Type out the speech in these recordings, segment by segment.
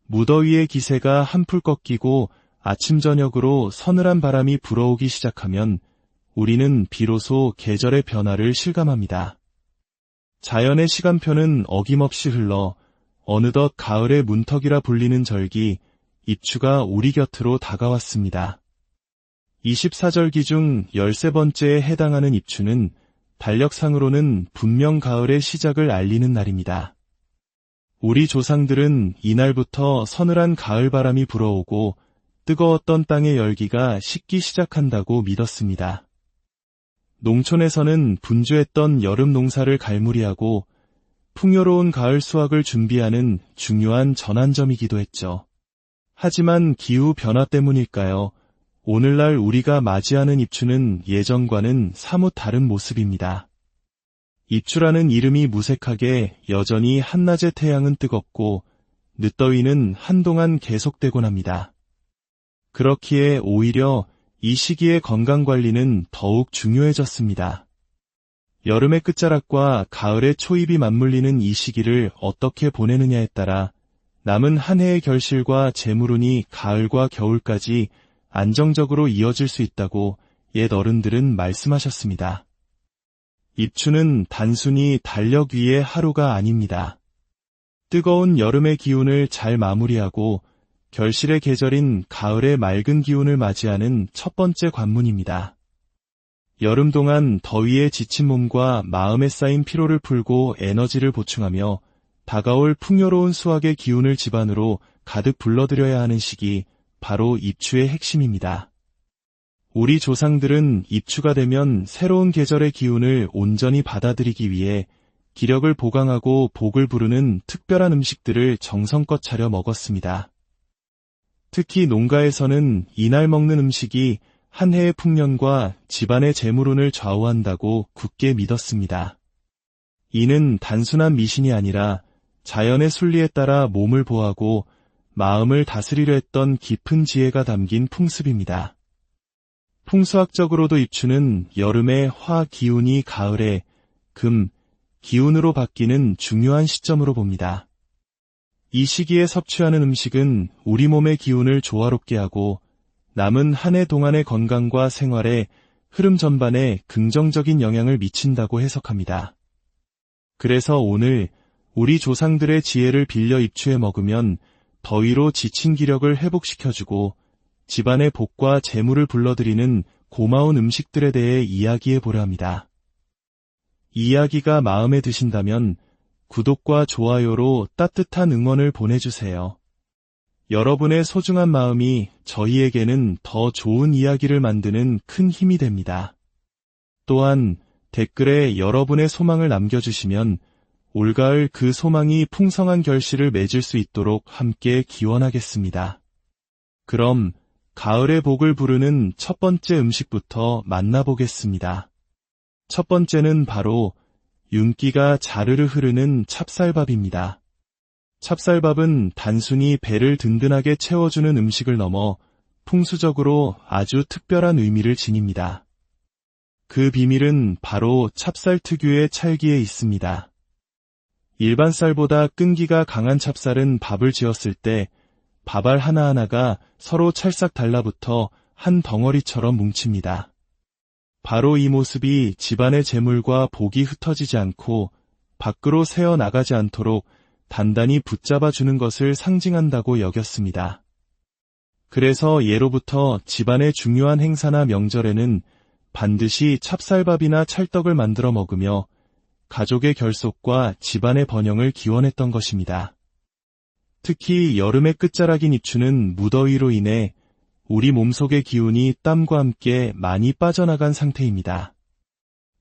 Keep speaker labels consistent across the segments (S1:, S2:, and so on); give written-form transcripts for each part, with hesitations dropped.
S1: 무더위의 기세가 한풀 꺾이고 아침 저녁으로 서늘한 바람이 불어오기 시작하면 우리는 비로소 계절의 변화를 실감합니다. 자연의 시간표는 어김없이 흘러 어느덧 가을의 문턱이라 불리는 절기, 입추가 우리 곁으로 다가왔습니다. 24절기 중 13번째에 해당하는 입추는 달력상으로는 분명 가을의 시작을 알리는 날입니다. 우리 조상들은 이날부터 서늘한 가을바람이 불어오고 뜨거웠던 땅의 열기가 식기 시작한다고 믿었습니다. 농촌에서는 분주했던 여름 농사를 갈무리하고 풍요로운 가을 수확을 준비하는 중요한 전환점이기도 했죠. 하지만 기후 변화 때문일까요? 오늘날 우리가 맞이하는 입추는 예전과는 사뭇 다른 모습입니다. 입추라는 이름이 무색하게 여전히 한낮의 태양은 뜨겁고 늦더위는 한동안 계속되곤 합니다. 그렇기에 오히려 이 시기의 건강관리는 더욱 중요해졌습니다. 여름의 끝자락과 가을의 초입이 맞물리는 이 시기를 어떻게 보내느냐에 따라 남은 한 해의 결실과 재물운이 가을과 겨울까지 안정적으로 이어질 수 있다고 옛 어른들은 말씀하셨습니다. 입추는 단순히 달력 위의 하루가 아닙니다. 뜨거운 여름의 기운을 잘 마무리하고 결실의 계절인 가을의 맑은 기운을 맞이하는 첫 번째 관문입니다. 여름 동안 더위에 지친 몸과 마음에 쌓인 피로를 풀고 에너지를 보충하며 다가올 풍요로운 수확의 기운을 집안으로 가득 불러들여야 하는 시기, 바로 입추의 핵심입니다. 우리 조상들은 입추가 되면 새로운 계절의 기운을 온전히 받아들이기 위해 기력을 보강하고 복을 부르는 특별한 음식들을 정성껏 차려 먹었습니다. 특히 농가에서는 이날 먹는 음식이 한 해의 풍년과 집안의 재물운을 좌우한다고 굳게 믿었습니다. 이는 단순한 미신이 아니라 자연의 순리에 따라 몸을 보호하고 마음을 다스리려 했던 깊은 지혜가 담긴 풍습입니다. 풍수학적으로도 입추는 여름의 화 기운이 가을의 금 기운으로 바뀌는 중요한 시점으로 봅니다. 이 시기에 섭취하는 음식은 우리 몸의 기운을 조화롭게 하고 남은 한 해 동안의 건강과 생활의 흐름 전반에 긍정적인 영향을 미친다고 해석합니다. 그래서 오늘 우리 조상들의 지혜를 빌려 입추에 먹으면 더위로 지친 기력을 회복시켜주고 집안의 복과 재물을 불러들이는 고마운 음식들에 대해 이야기해 보려 합니다. 이 이야기가 마음에 드신다면 구독과 좋아요로 따뜻한 응원을 보내주세요. 여러분의 소중한 마음이 저희에게는 더 좋은 이야기를 만드는 큰 힘이 됩니다. 또한 댓글에 여러분의 소망을 남겨주시면 올가을 그 소망이 풍성한 결실을 맺을 수 있도록 함께 기원하겠습니다. 그럼 가을의 복을 부르는 첫 번째 음식부터 만나보겠습니다. 첫 번째는 바로 윤기가 자르르 흐르는 찹쌀밥입니다. 찹쌀밥은 단순히 배를 든든하게 채워주는 음식을 넘어 풍수적으로 아주 특별한 의미를 지닙니다. 그 비밀은 바로 찹쌀 특유의 찰기에 있습니다. 일반 쌀보다 끈기가 강한 찹쌀은 밥을 지었을 때 밥알 하나하나가 서로 찰싹 달라붙어 한 덩어리처럼 뭉칩니다. 바로 이 모습이 집안의 재물과 복이 흩어지지 않고 밖으로 새어 나가지 않도록 단단히 붙잡아주는 것을 상징한다고 여겼습니다. 그래서 예로부터 집안의 중요한 행사나 명절에는 반드시 찹쌀밥이나 찰떡을 만들어 먹으며 가족의 결속과 집안의 번영을 기원했던 것입니다. 특히 여름의 끝자락인 입추는 무더위로 인해 우리 몸속의 기운이 땀과 함께 많이 빠져나간 상태입니다.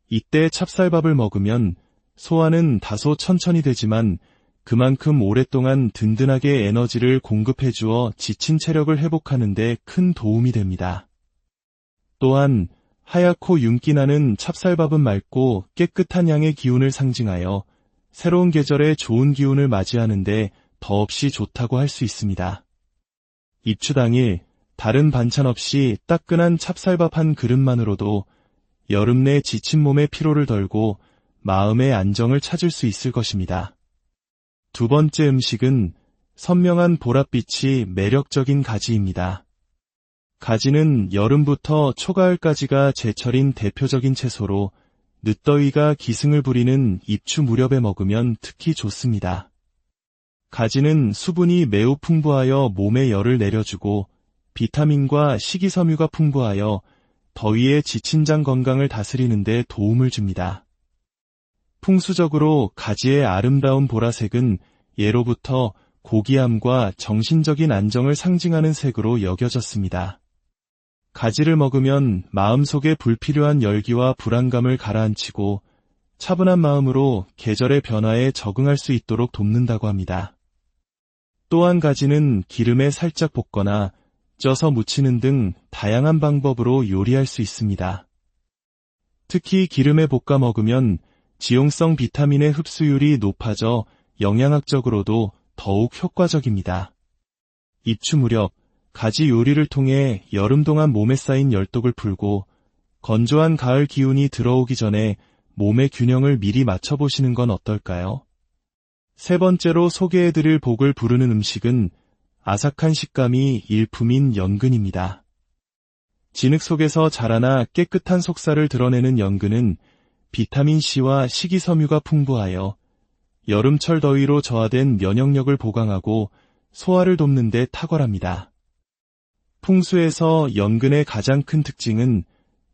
S1: 이때 찹쌀밥을 먹으면 소화는 다소 천천히 되지만 그만큼 오랫동안 든든하게 에너지를 공급해주어 지친 체력을 회복하는 데 큰 도움이 됩니다. 또한 하얗고 윤기나는 찹쌀밥은 맑고 깨끗한 양의 기운을 상징하여 새로운 계절의 좋은 기운을 맞이하는데 더없이 좋다고 할 수 있습니다. 입추 당일 다른 반찬 없이 따끈한 찹쌀밥 한 그릇만으로도 여름 내 지친 몸의 피로를 덜고 마음의 안정을 찾을 수 있을 것입니다. 두 번째 음식은 선명한 보랏빛이 매력적인 가지입니다. 가지는 여름부터 초가을까지가 제철인 대표적인 채소로 늦더위가 기승을 부리는 입추 무렵에 먹으면 특히 좋습니다. 가지는 수분이 매우 풍부하여 몸에 열을 내려주고 비타민과 식이섬유가 풍부하여 더위에 지친 장 건강을 다스리는 데 도움을 줍니다. 풍수적으로 가지의 아름다운 보라색은 예로부터 고귀함과 정신적인 안정을 상징하는 색으로 여겨졌습니다. 가지를 먹으면 마음속에 불필요한 열기와 불안감을 가라앉히고 차분한 마음으로 계절의 변화에 적응할 수 있도록 돕는다고 합니다. 또한 가지는 기름에 살짝 볶거나 쪄서 무치는 등 다양한 방법으로 요리할 수 있습니다. 특히 기름에 볶아 먹으면 지용성 비타민의 흡수율이 높아져 영양학적으로도 더욱 효과적입니다. 입추 무렵 가지 요리를 통해 여름 동안 몸에 쌓인 열독을 풀고 건조한 가을 기운이 들어오기 전에 몸의 균형을 미리 맞춰보시는 건 어떨까요? 세 번째로 소개해드릴 복을 부르는 음식은 아삭한 식감이 일품인 연근입니다. 진흙 속에서 자라나 깨끗한 속살을 드러내는 연근은 비타민C와 식이섬유가 풍부하여 여름철 더위로 저하된 면역력을 보강하고 소화를 돕는 데 탁월합니다. 풍수에서 연근의 가장 큰 특징은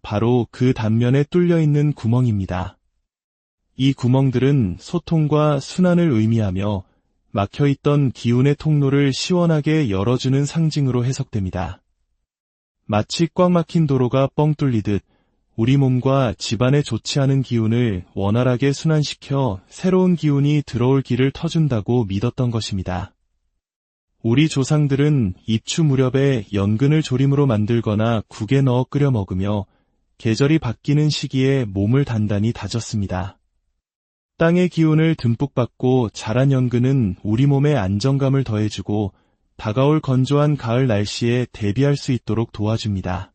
S1: 바로 그 단면에 뚫려있는 구멍입니다. 이 구멍들은 소통과 순환을 의미하며 막혀있던 기운의 통로를 시원하게 열어주는 상징으로 해석됩니다. 마치 꽉 막힌 도로가 뻥 뚫리듯 우리 몸과 집안에 좋지 않은 기운을 원활하게 순환시켜 새로운 기운이 들어올 길을 터준다고 믿었던 것입니다. 우리 조상들은 입추 무렵에 연근을 조림으로 만들거나 국에 넣어 끓여 먹으며 계절이 바뀌는 시기에 몸을 단단히 다졌습니다. 땅의 기운을 듬뿍 받고 자란 연근은 우리 몸에 안정감을 더해주고 다가올 건조한 가을 날씨에 대비할 수 있도록 도와줍니다.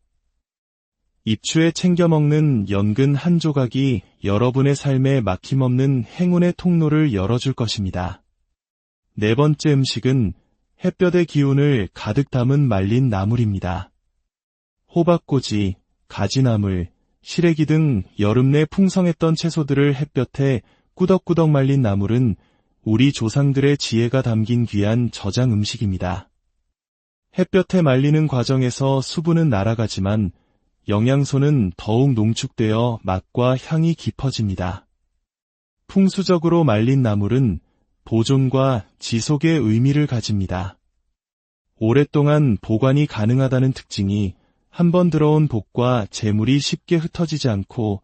S1: 입추에 챙겨 먹는 연근 한 조각이 여러분의 삶에 막힘없는 행운의 통로를 열어줄 것입니다. 네 번째 음식은 햇볕의 기운을 가득 담은 말린 나물입니다. 호박꼬지, 가지나물, 시래기 등 여름 내 풍성했던 채소들을 햇볕에 꾸덕꾸덕 말린 나물은 우리 조상들의 지혜가 담긴 귀한 저장 음식입니다. 햇볕에 말리는 과정에서 수분은 날아가지만 영양소는 더욱 농축되어 맛과 향이 깊어집니다. 풍수적으로 말린 나물은 보존과 지속의 의미를 가집니다. 오랫동안 보관이 가능하다는 특징이 한번 들어온 복과 재물이 쉽게 흩어지지 않고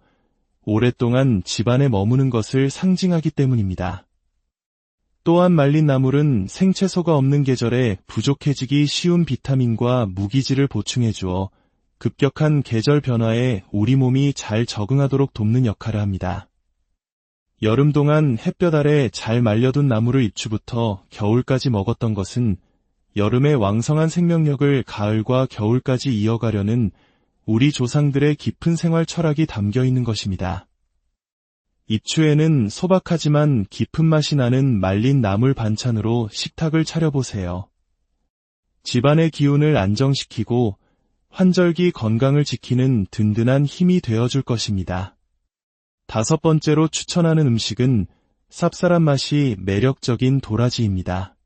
S1: 오랫동안 집안에 머무는 것을 상징하기 때문입니다. 또한 말린 나물은 생채소가 없는 계절에 부족해지기 쉬운 비타민과 무기질을 보충해 주어 급격한 계절 변화에 우리 몸이 잘 적응하도록 돕는 역할을 합니다. 여름 동안 햇볕 아래 잘 말려둔 나물을 입추부터 겨울까지 먹었던 것은 여름의 왕성한 생명력을 가을과 겨울까지 이어가려는 우리 조상들의 깊은 생활 철학이 담겨 있는 것입니다. 입추에는 소박하지만 깊은 맛이 나는 말린 나물 반찬으로 식탁을 차려보세요. 집안의 기운을 안정시키고 환절기 건강을 지키는 든든한 힘이 되어줄 것입니다. 다섯 번째로 추천하는 음식은 쌉쌀한 맛이 매력적인 도라지입니다.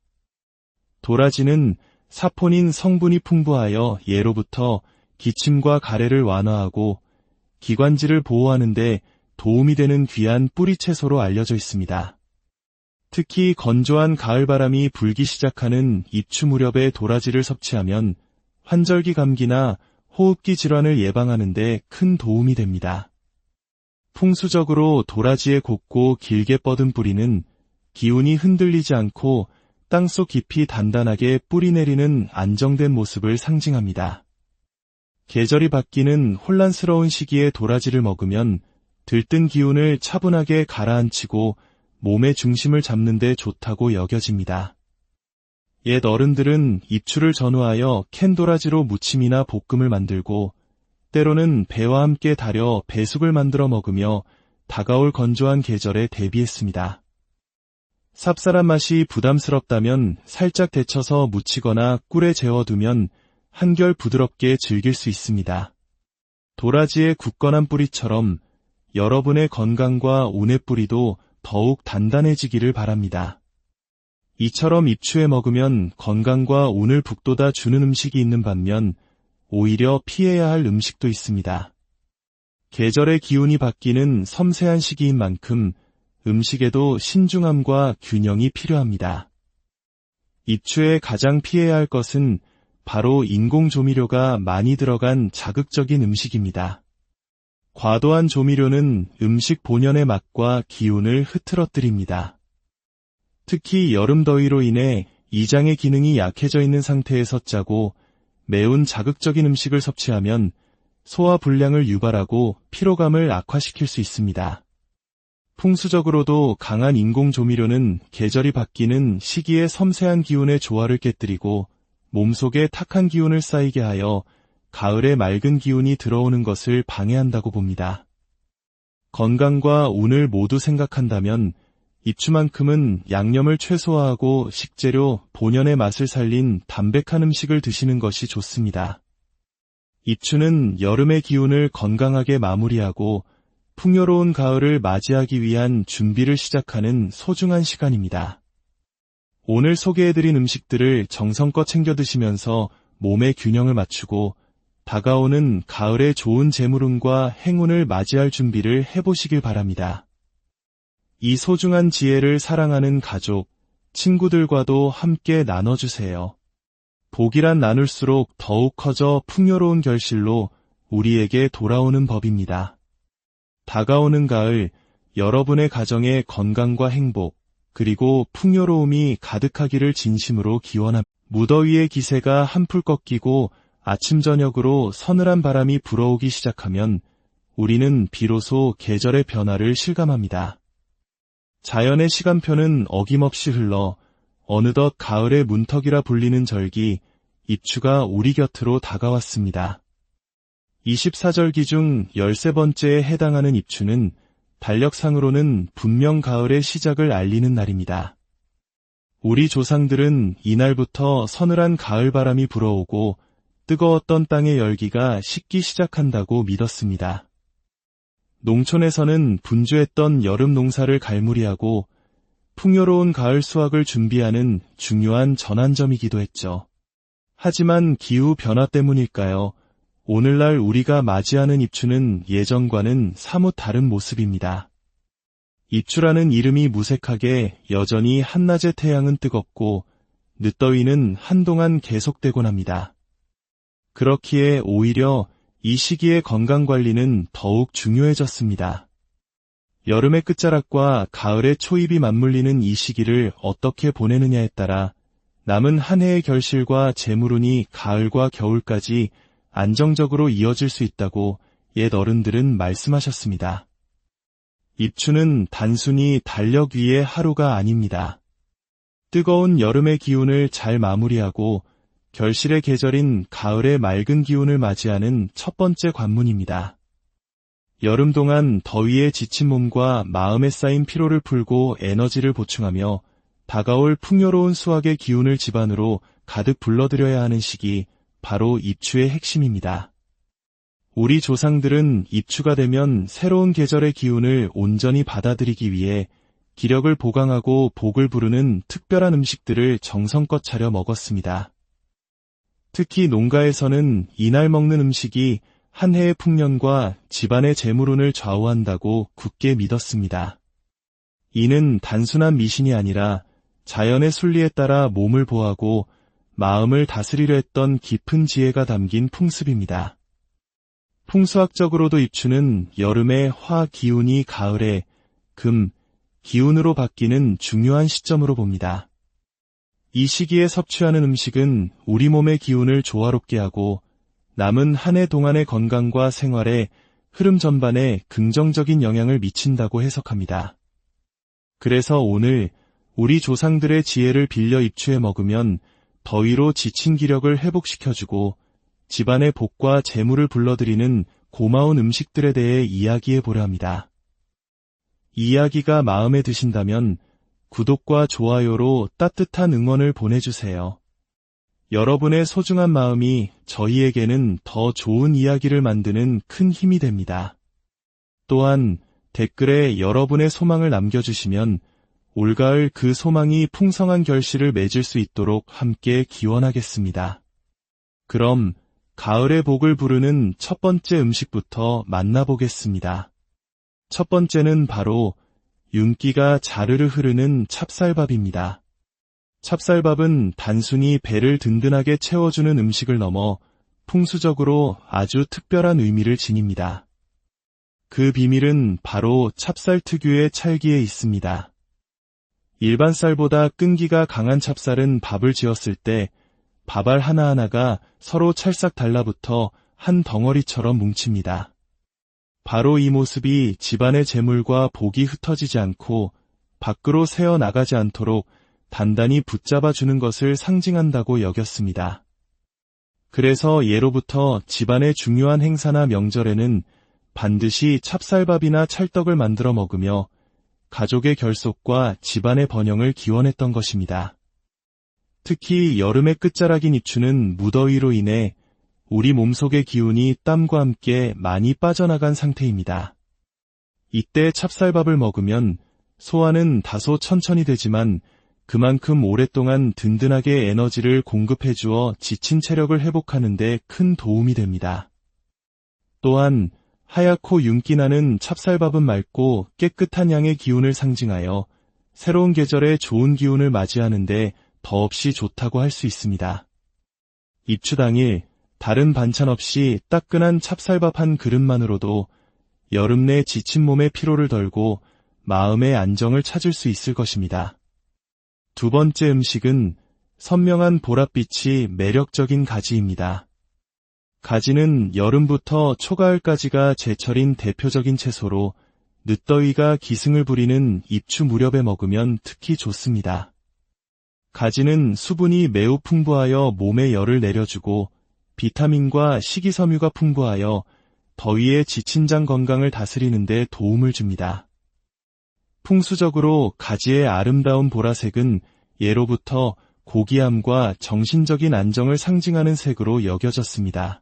S1: 도라지는 사포닌 성분이 풍부하여 예로부터 기침과 가래를 완화하고 기관지를 보호하는 데 도움이 되는 귀한 뿌리채소로 알려져 있습니다. 특히 건조한 가을바람이 불기 시작하는 입추 무렵에 도라지를 섭취하면 환절기 감기나 호흡기 질환을 예방하는 데 큰 도움이 됩니다. 풍수적으로 도라지의 곱고 길게 뻗은 뿌리는 기운이 흔들리지 않고 땅속 깊이 단단하게 뿌리 내리는 안정된 모습을 상징합니다. 계절이 바뀌는 혼란스러운 시기에 도라지를 먹으면 들뜬 기운을 차분하게 가라앉히고 몸의 중심을 잡는 데 좋다고 여겨집니다. 옛 어른들은 입추를 전후하여 캔 도라지로 무침이나 볶음을 만들고 때로는 배와 함께 달여 배숙을 만들어 먹으며 다가올 건조한 계절에 대비했습니다. 쌉쌀한 맛이 부담스럽다면 살짝 데쳐서 무치거나 꿀에 재워두면 한결 부드럽게 즐길 수 있습니다. 도라지의 굳건한 뿌리처럼 여러분의 건강과 운의 뿌리도 더욱 단단해지기를 바랍니다. 이처럼 입추에 먹으면 건강과 운을 북돋아 주는 음식이 있는 반면 오히려 피해야 할 음식도 있습니다. 계절의 기운이 바뀌는 섬세한 시기인 만큼 음식에도 신중함과 균형이 필요합니다. 입추에 가장 피해야 할 것은 바로 인공 조미료가 많이 들어간 자극적인 음식입니다. 과도한 조미료는 음식 본연의 맛과 기운을 흐트러뜨립니다. 특히 여름 더위로 인해 이장의 기능이 약해져 있는 상태에서 짜고 매운 자극적인 음식을 섭취하면 소화 불량을 유발하고 피로감을 악화시킬 수 있습니다. 풍수적으로도 강한 인공 조미료는 계절이 바뀌는 시기의 섬세한 기운의 조화를 깨뜨리고 몸속에 탁한 기운을 쌓이게 하여 가을에 맑은 기운이 들어오는 것을 방해한다고 봅니다. 건강과 운을 모두 생각한다면 입추만큼은 양념을 최소화하고 식재료 본연의 맛을 살린 담백한 음식을 드시는 것이 좋습니다. 입추는 여름의 기운을 건강하게 마무리하고 풍요로운 가을을 맞이하기 위한 준비를 시작하는 소중한 시간입니다. 오늘 소개해드린 음식들을 정성껏 챙겨 드시면서 몸의 균형을 맞추고 다가오는 가을의 좋은 재물운과 행운을 맞이할 준비를 해보시길 바랍니다. 이 소중한 지혜를 사랑하는 가족, 친구들과도 함께 나눠주세요. 복이란 나눌수록 더욱 커져 풍요로운 결실로 우리에게 돌아오는 법입니다. 다가오는 가을, 여러분의 가정에 건강과 행복, 그리고 풍요로움이 가득하기를 진심으로 기원합니다. 무더위의 기세가 한풀 꺾이고 아침 저녁으로 서늘한 바람이 불어오기 시작하면 우리는 비로소 계절의 변화를 실감합니다. 자연의 시간표는 어김없이 흘러 어느덧 가을의 문턱이라 불리는 절기, 입추가 우리 곁으로 다가왔습니다. 24절기 중 13번째에 해당하는 입추는 달력상으로는 분명 가을의 시작을 알리는 날입니다. 우리 조상들은 이날부터 서늘한 가을바람이 불어오고 뜨거웠던 땅의 열기가 식기 시작한다고 믿었습니다. 농촌에서는 분주했던 여름 농사를 갈무리하고 풍요로운 가을 수확을 준비하는 중요한 전환점이기도 했죠. 하지만 기후 변화 때문일까요? 오늘날 우리가 맞이하는 입추는 예전과는 사뭇 다른 모습입니다. 입추라는 이름이 무색하게 여전히 한낮의 태양은 뜨겁고 늦더위는 한동안 계속되곤 합니다. 그렇기에 오히려 이 시기의 건강관리는 더욱 중요해졌습니다. 여름의 끝자락과 가을의 초입이 맞물리는 이 시기를 어떻게 보내느냐에 따라 남은 한 해의 결실과 재물운이 가을과 겨울까지 안정적으로 이어질 수 있다고 옛 어른들은 말씀하셨습니다. 입추는 단순히 달력 위의 하루가 아닙니다. 뜨거운 여름의 기운을 잘 마무리하고 결실의 계절인 가을의 맑은 기운을 맞이하는 첫 번째 관문입니다. 여름 동안 더위에 지친 몸과 마음에 쌓인 피로를 풀고 에너지를 보충하며 다가올 풍요로운 수확의 기운을 집안으로 가득 불러들여야 하는 시기, 바로 입추의 핵심입니다. 우리 조상들은 입추가 되면 새로운 계절의 기운을 온전히 받아들이기 위해 기력을 보강하고 복을 부르는 특별한 음식들을 정성껏 차려 먹었습니다. 특히 농가에서는 이날 먹는 음식이 한 해의 풍년과 집안의 재물운을 좌우한다고 굳게 믿었습니다. 이는 단순한 미신이 아니라 자연의 순리에 따라 몸을 보호하고 마음을 다스리려 했던 깊은 지혜가 담긴 풍습입니다. 풍수학적으로도 입추는 여름의 화 기운이 가을의 금 기운으로 바뀌는 중요한 시점으로 봅니다. 이 시기에 섭취하는 음식은 우리 몸의 기운을 조화롭게 하고 남은 한 해 동안의 건강과 생활의 흐름 전반에 긍정적인 영향을 미친다고 해석합니다. 그래서 오늘 우리 조상들의 지혜를 빌려 입추에 먹으면 더위로 지친 기력을 회복시켜주고 집안의 복과 재물을 불러들이는 고마운 음식들에 대해 이야기해 보려 합니다. 이 이야기가 마음에 드신다면 구독과 좋아요로 따뜻한 응원을 보내주세요. 여러분의 소중한 마음이 저희에게는 더 좋은 이야기를 만드는 큰 힘이 됩니다. 또한 댓글에 여러분의 소망을 남겨주시면 올가을 그 소망이 풍성한 결실을 맺을 수 있도록 함께 기원하겠습니다. 그럼 가을의 복을 부르는 첫 번째 음식부터 만나보겠습니다. 첫 번째는 바로 윤기가 자르르 흐르는 찹쌀밥입니다. 찹쌀밥은 단순히 배를 든든하게 채워주는 음식을 넘어 풍수적으로 아주 특별한 의미를 지닙니다. 그 비밀은 바로 찹쌀 특유의 찰기에 있습니다. 일반 쌀보다 끈기가 강한 찹쌀은 밥을 지었을 때 밥알 하나하나가 서로 찰싹 달라붙어 한 덩어리처럼 뭉칩니다. 바로 이 모습이 집안의 재물과 복이 흩어지지 않고 밖으로 새어 나가지 않도록 단단히 붙잡아주는 것을 상징한다고 여겼습니다. 그래서 예로부터 집안의 중요한 행사나 명절에는 반드시 찹쌀밥이나 찰떡을 만들어 먹으며 가족의 결속과 집안의 번영을 기원했던 것입니다. 특히 여름의 끝자락인 입추는 무더위로 인해 우리 몸속의 기운이 땀과 함께 많이 빠져나간 상태입니다. 이때 찹쌀밥을 먹으면 소화는 다소 천천히 되지만 그만큼 오랫동안 든든하게 에너지를 공급해주어 지친 체력을 회복하는 데 큰 도움이 됩니다. 또한 하얗고 윤기나는 찹쌀밥은 맑고 깨끗한 양의 기운을 상징하여 새로운 계절에 좋은 기운을 맞이하는데 더없이 좋다고 할 수 있습니다. 입추 당일 다른 반찬 없이 따끈한 찹쌀밥 한 그릇만으로도 여름 내 지친 몸의 피로를 덜고 마음의 안정을 찾을 수 있을 것입니다. 두 번째 음식은 선명한 보랏빛이 매력적인 가지입니다. 가지는 여름부터 초가을까지가 제철인 대표적인 채소로 늦더위가 기승을 부리는 입추 무렵에 먹으면 특히 좋습니다. 가지는 수분이 매우 풍부하여 몸에 열을 내려주고 비타민과 식이섬유가 풍부하여 더위에 지친 장 건강을 다스리는 데 도움을 줍니다. 풍수적으로 가지의 아름다운 보라색은 예로부터 고귀함과 정신적인 안정을 상징하는 색으로 여겨졌습니다.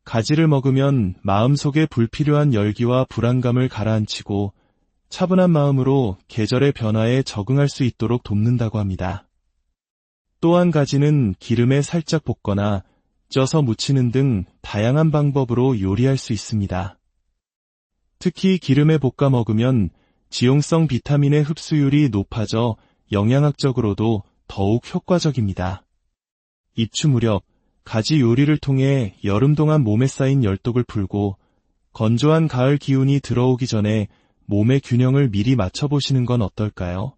S1: 가지를 먹으면 마음속에 불필요한 열기와 불안감을 가라앉히고 차분한 마음으로 계절의 변화에 적응할 수 있도록 돕는다고 합니다. 또한 가지는 기름에 살짝 볶거나 쪄서 무치는 등 다양한 방법으로 요리할 수 있습니다. 특히 기름에 볶아 먹으면 지용성 비타민의 흡수율이 높아져 영양학적으로도 더욱 효과적입니다. 입추 무렵 가지 요리를 통해 여름 동안 몸에 쌓인 열독을 풀고 건조한 가을 기운이 들어오기 전에 몸의 균형을 미리 맞춰보시는 건 어떨까요?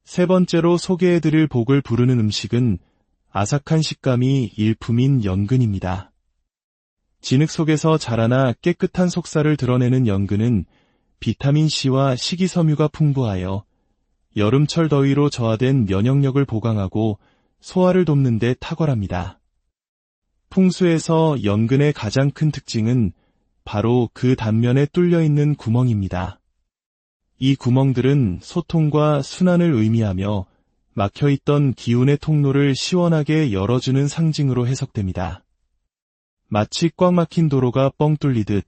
S1: 세 번째로 소개해드릴 복을 부르는 음식은 아삭한 식감이 일품인 연근입니다. 진흙 속에서 자라나 깨끗한 속살을 드러내는 연근은 비타민C와 식이섬유가 풍부하여 여름철 더위로 저하된 면역력을 보강하고 소화를 돕는 데 탁월합니다. 풍수에서 연근의 가장 큰 특징은 바로 그 단면에 뚫려있는 구멍입니다. 이 구멍들은 소통과 순환을 의미하며 막혀있던 기운의 통로를 시원하게 열어주는 상징으로 해석됩니다. 마치 꽉 막힌 도로가 뻥 뚫리듯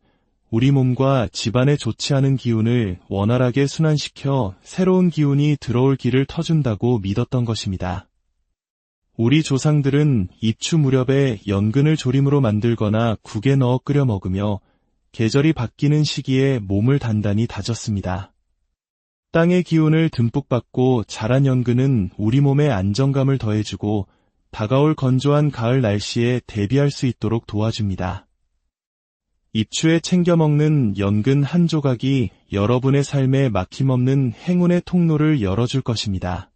S1: 우리 몸과 집안에 좋지 않은 기운을 원활하게 순환시켜 새로운 기운이 들어올 길을 터준다고 믿었던 것입니다. 우리 조상들은 입추 무렵에 연근을 조림으로 만들거나 국에 넣어 끓여 먹으며 계절이 바뀌는 시기에 몸을 단단히 다졌습니다. 땅의 기운을 듬뿍 받고 자란 연근은 우리 몸에 안정감을 더해주고 다가올 건조한 가을 날씨에 대비할 수 있도록 도와줍니다. 입추에 챙겨 먹는 연근 한 조각이 여러분의 삶에 막힘없는 행운의 통로를 열어줄 것입니다.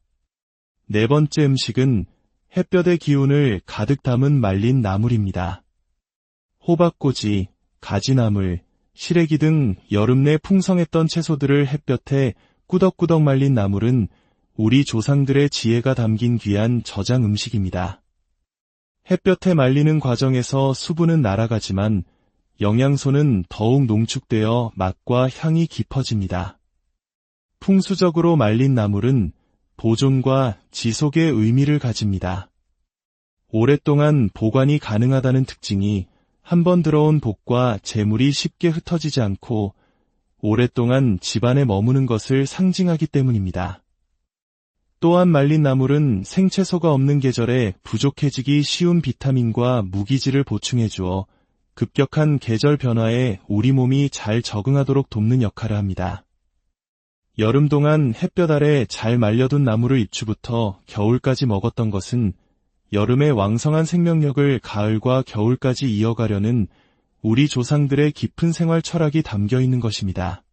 S1: 네 번째 음식은 햇볕의 기운을 가득 담은 말린 나물입니다. 호박꼬지, 가지나물, 시래기 등 여름 내 풍성했던 채소들을 햇볕에 꾸덕꾸덕 말린 나물은 우리 조상들의 지혜가 담긴 귀한 저장 음식입니다. 햇볕에 말리는 과정에서 수분은 날아가지만 영양소는 더욱 농축되어 맛과 향이 깊어집니다. 풍수적으로 말린 나물은 보존과 지속의 의미를 가집니다. 오랫동안 보관이 가능하다는 특징이 한번 들어온 복과 재물이 쉽게 흩어지지 않고 오랫동안 집안에 머무는 것을 상징하기 때문입니다. 또한 말린 나물은 생채소가 없는 계절에 부족해지기 쉬운 비타민과 무기질을 보충해 주어 급격한 계절 변화에 우리 몸이 잘 적응하도록 돕는 역할을 합니다. 여름 동안 햇볕 아래 잘 말려둔 나물을 입추부터 겨울까지 먹었던 것은 여름의 왕성한 생명력을 가을과 겨울까지 이어가려는 우리 조상들의 깊은 생활 철학이 담겨 있는 것입니다.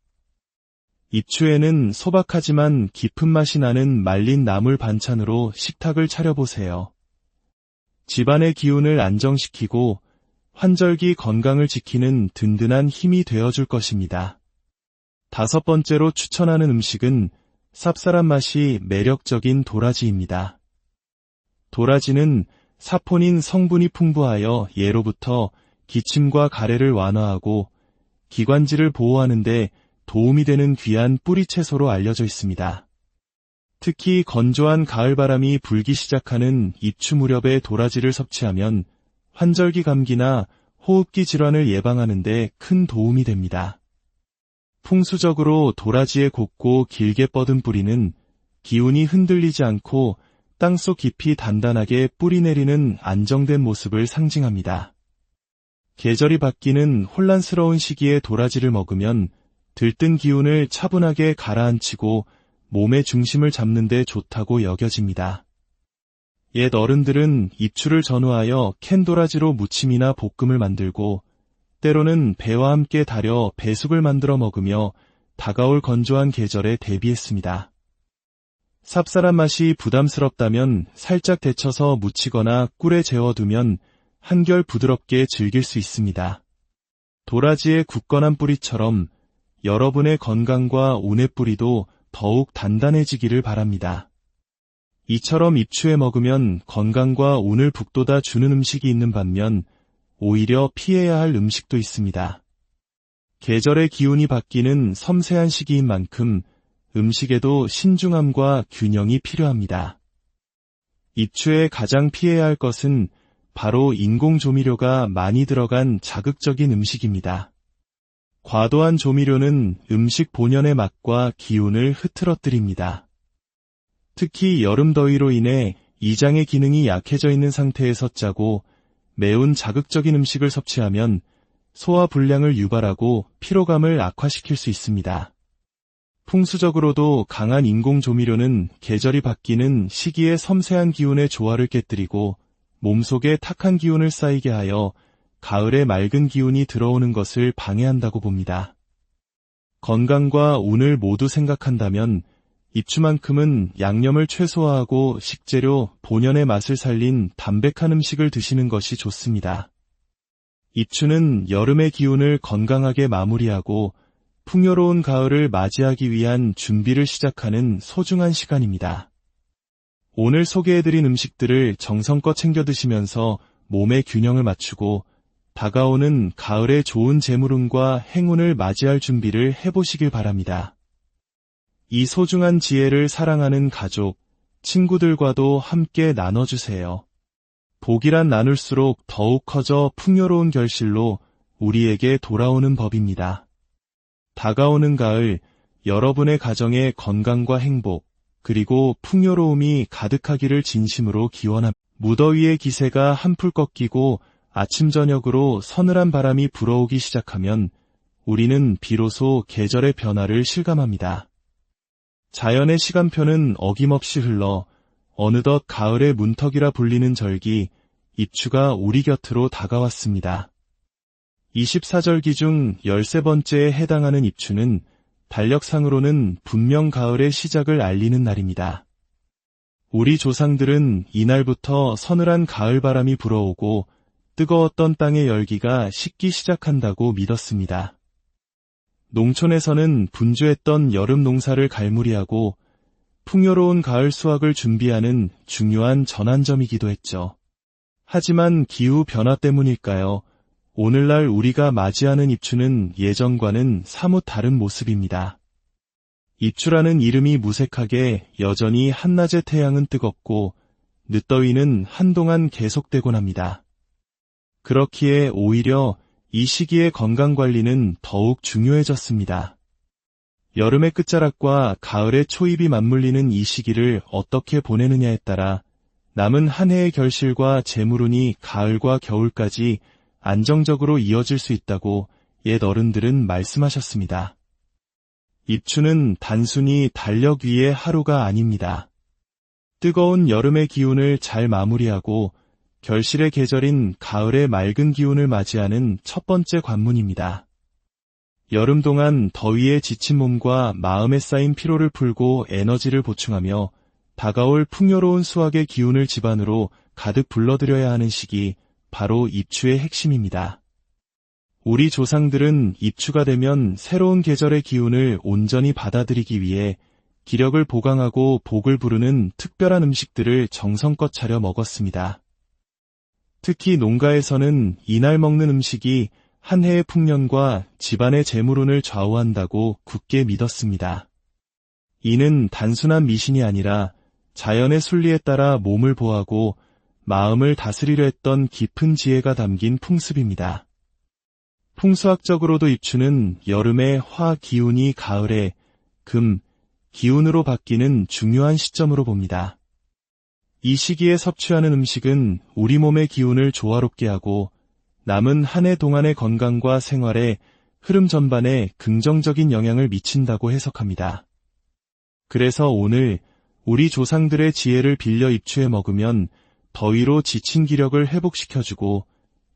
S1: 입추에는 소박하지만 깊은 맛이 나는 말린 나물 반찬으로 식탁을 차려보세요. 집안의 기운을 안정시키고 환절기 건강을 지키는 든든한 힘이 되어줄 것입니다. 5번째로 추천하는 음식은 쌉쌀한 맛이 매력적인 도라지입니다. 도라지는 사포닌 성분이 풍부하여 예로부터 기침과 가래를 완화하고 기관지를 보호하는 데 도움이 되는 귀한 뿌리채소로 알려져 있습니다. 특히 건조한 가을바람이 불기 시작하는 입추 무렵에 도라지를 섭취하면 환절기 감기나 호흡기 질환을 예방하는 데 큰 도움이 됩니다. 풍수적으로 도라지의 곱고 길게 뻗은 뿌리는 기운이 흔들리지 않고 땅속 깊이 단단하게 뿌리 내리는 안정된 모습을 상징합니다. 계절이 바뀌는 혼란스러운 시기에 도라지를 먹으면 들뜬 기운을 차분하게 가라앉히고 몸의 중심을 잡는 데 좋다고 여겨집니다. 옛 어른들은 입추를 전후하여 캔 도라지로 무침이나 볶음을 만들고 때로는 배와 함께 달여 배숙을 만들어 먹으며 다가올 건조한 계절에 대비했습니다. 쌉쌀한 맛이 부담스럽다면 살짝 데쳐서 무치거나 꿀에 재워두면 한결 부드럽게 즐길 수 있습니다. 도라지의 굳건한 뿌리처럼 여러분의 건강과 운의 뿌리도 더욱 단단해지기를 바랍니다. 이처럼 입추에 먹으면 건강과 운을 북돋아 주는 음식이 있는 반면 오히려 피해야 할 음식도 있습니다. 계절의 기운이 바뀌는 섬세한 시기인 만큼 음식에도 신중함과 균형이 필요합니다. 입추에 가장 피해야 할 것은 바로 인공 조미료가 많이 들어간 자극적인 음식입니다. 과도한 조미료는 음식 본연의 맛과 기운을 흐트러뜨립니다. 특히 여름 더위로 인해 이장의 기능이 약해져 있는 상태에서 짜고 매운 자극적인 음식을 섭취하면 소화 불량을 유발하고 피로감을 악화시킬 수 있습니다. 풍수적으로도 강한 인공 조미료는 계절이 바뀌는 시기의 섬세한 기운의 조화를 깨뜨리고 몸속에 탁한 기운을 쌓이게 하여 가을에 맑은 기운이 들어오는 것을 방해한다고 봅니다. 건강과 운을 모두 생각한다면 입추만큼은 양념을 최소화하고 식재료 본연의 맛을 살린 담백한 음식을 드시는 것이 좋습니다. 입추는 여름의 기운을 건강하게 마무리하고 풍요로운 가을을 맞이하기 위한 준비를 시작하는 소중한 시간입니다. 오늘 소개해드린 음식들을 정성껏 챙겨 드시면서 몸의 균형을 맞추고 다가오는 가을의 좋은 재물운과 행운을 맞이할 준비를 해보시길 바랍니다. 이 소중한 지혜를 사랑하는 가족, 친구들과도 함께 나눠주세요. 복이란 나눌수록 더욱 커져 풍요로운 결실로 우리에게 돌아오는 법입니다. 다가오는 가을, 여러분의 가정에 건강과 행복, 그리고 풍요로움이 가득하기를 진심으로 기원합니다. 무더위의 기세가 한풀 꺾이고 아침 저녁으로 서늘한 바람이 불어오기 시작하면 우리는 비로소 계절의 변화를 실감합니다. 자연의 시간표는 어김없이 흘러 어느덧 가을의 문턱이라 불리는 절기, 입추가 우리 곁으로 다가왔습니다. 24절기 중 13번째에 해당하는 입추는 달력상으로는 분명 가을의 시작을 알리는 날입니다. 우리 조상들은 이날부터 서늘한 가을바람이 불어오고 뜨거웠던 땅의 열기가 식기 시작한다고 믿었습니다. 농촌에서는 분주했던 여름 농사를 갈무리하고 풍요로운 가을 수확을 준비하는 중요한 전환점이기도 했죠. 하지만 기후 변화 때문일까요? 오늘날 우리가 맞이하는 입추는 예전과는 사뭇 다른 모습입니다. 입추라는 이름이 무색하게 여전히 한낮의 태양은 뜨겁고 늦더위는 한동안 계속되곤 합니다. 그렇기에 오히려 이 시기의 건강관리는 더욱 중요해졌습니다. 여름의 끝자락과 가을의 초입이 맞물리는 이 시기를 어떻게 보내느냐에 따라 남은 한 해의 결실과 재물운이 가을과 겨울까지 안정적으로 이어질 수 있다고 옛 어른들은 말씀하셨습니다. 입추는 단순히 달력 위의 하루가 아닙니다. 뜨거운 여름의 기운을 잘 마무리하고 결실의 계절인 가을의 맑은 기운을 맞이하는 첫 번째 관문입니다. 여름 동안 더위에 지친 몸과 마음에 쌓인 피로를 풀고 에너지를 보충하며 다가올 풍요로운 수확의 기운을 집안으로 가득 불러들여야 하는 시기, 바로 입추의 핵심입니다. 우리 조상들은 입추가 되면 새로운 계절의 기운을 온전히 받아들이기 위해 기력을 보강하고 복을 부르는 특별한 음식들을 정성껏 차려 먹었습니다. 특히 농가에서는 이날 먹는 음식이 한 해의 풍년과 집안의 재물운을 좌우한다고 굳게 믿었습니다. 이는 단순한 미신이 아니라 자연의 순리에 따라 몸을 보호하고 마음을 다스리려 했던 깊은 지혜가 담긴 풍습입니다. 풍수학적으로도 입추는 여름의 화 기운이 가을에 금 기운으로 바뀌는 중요한 시점으로 봅니다. 이 시기에 섭취하는 음식은 우리 몸의 기운을 조화롭게 하고 남은 한 해 동안의 건강과 생활의 흐름 전반에 긍정적인 영향을 미친다고 해석합니다. 그래서 오늘 우리 조상들의 지혜를 빌려 입추에 먹으면 더위로 지친 기력을 회복시켜주고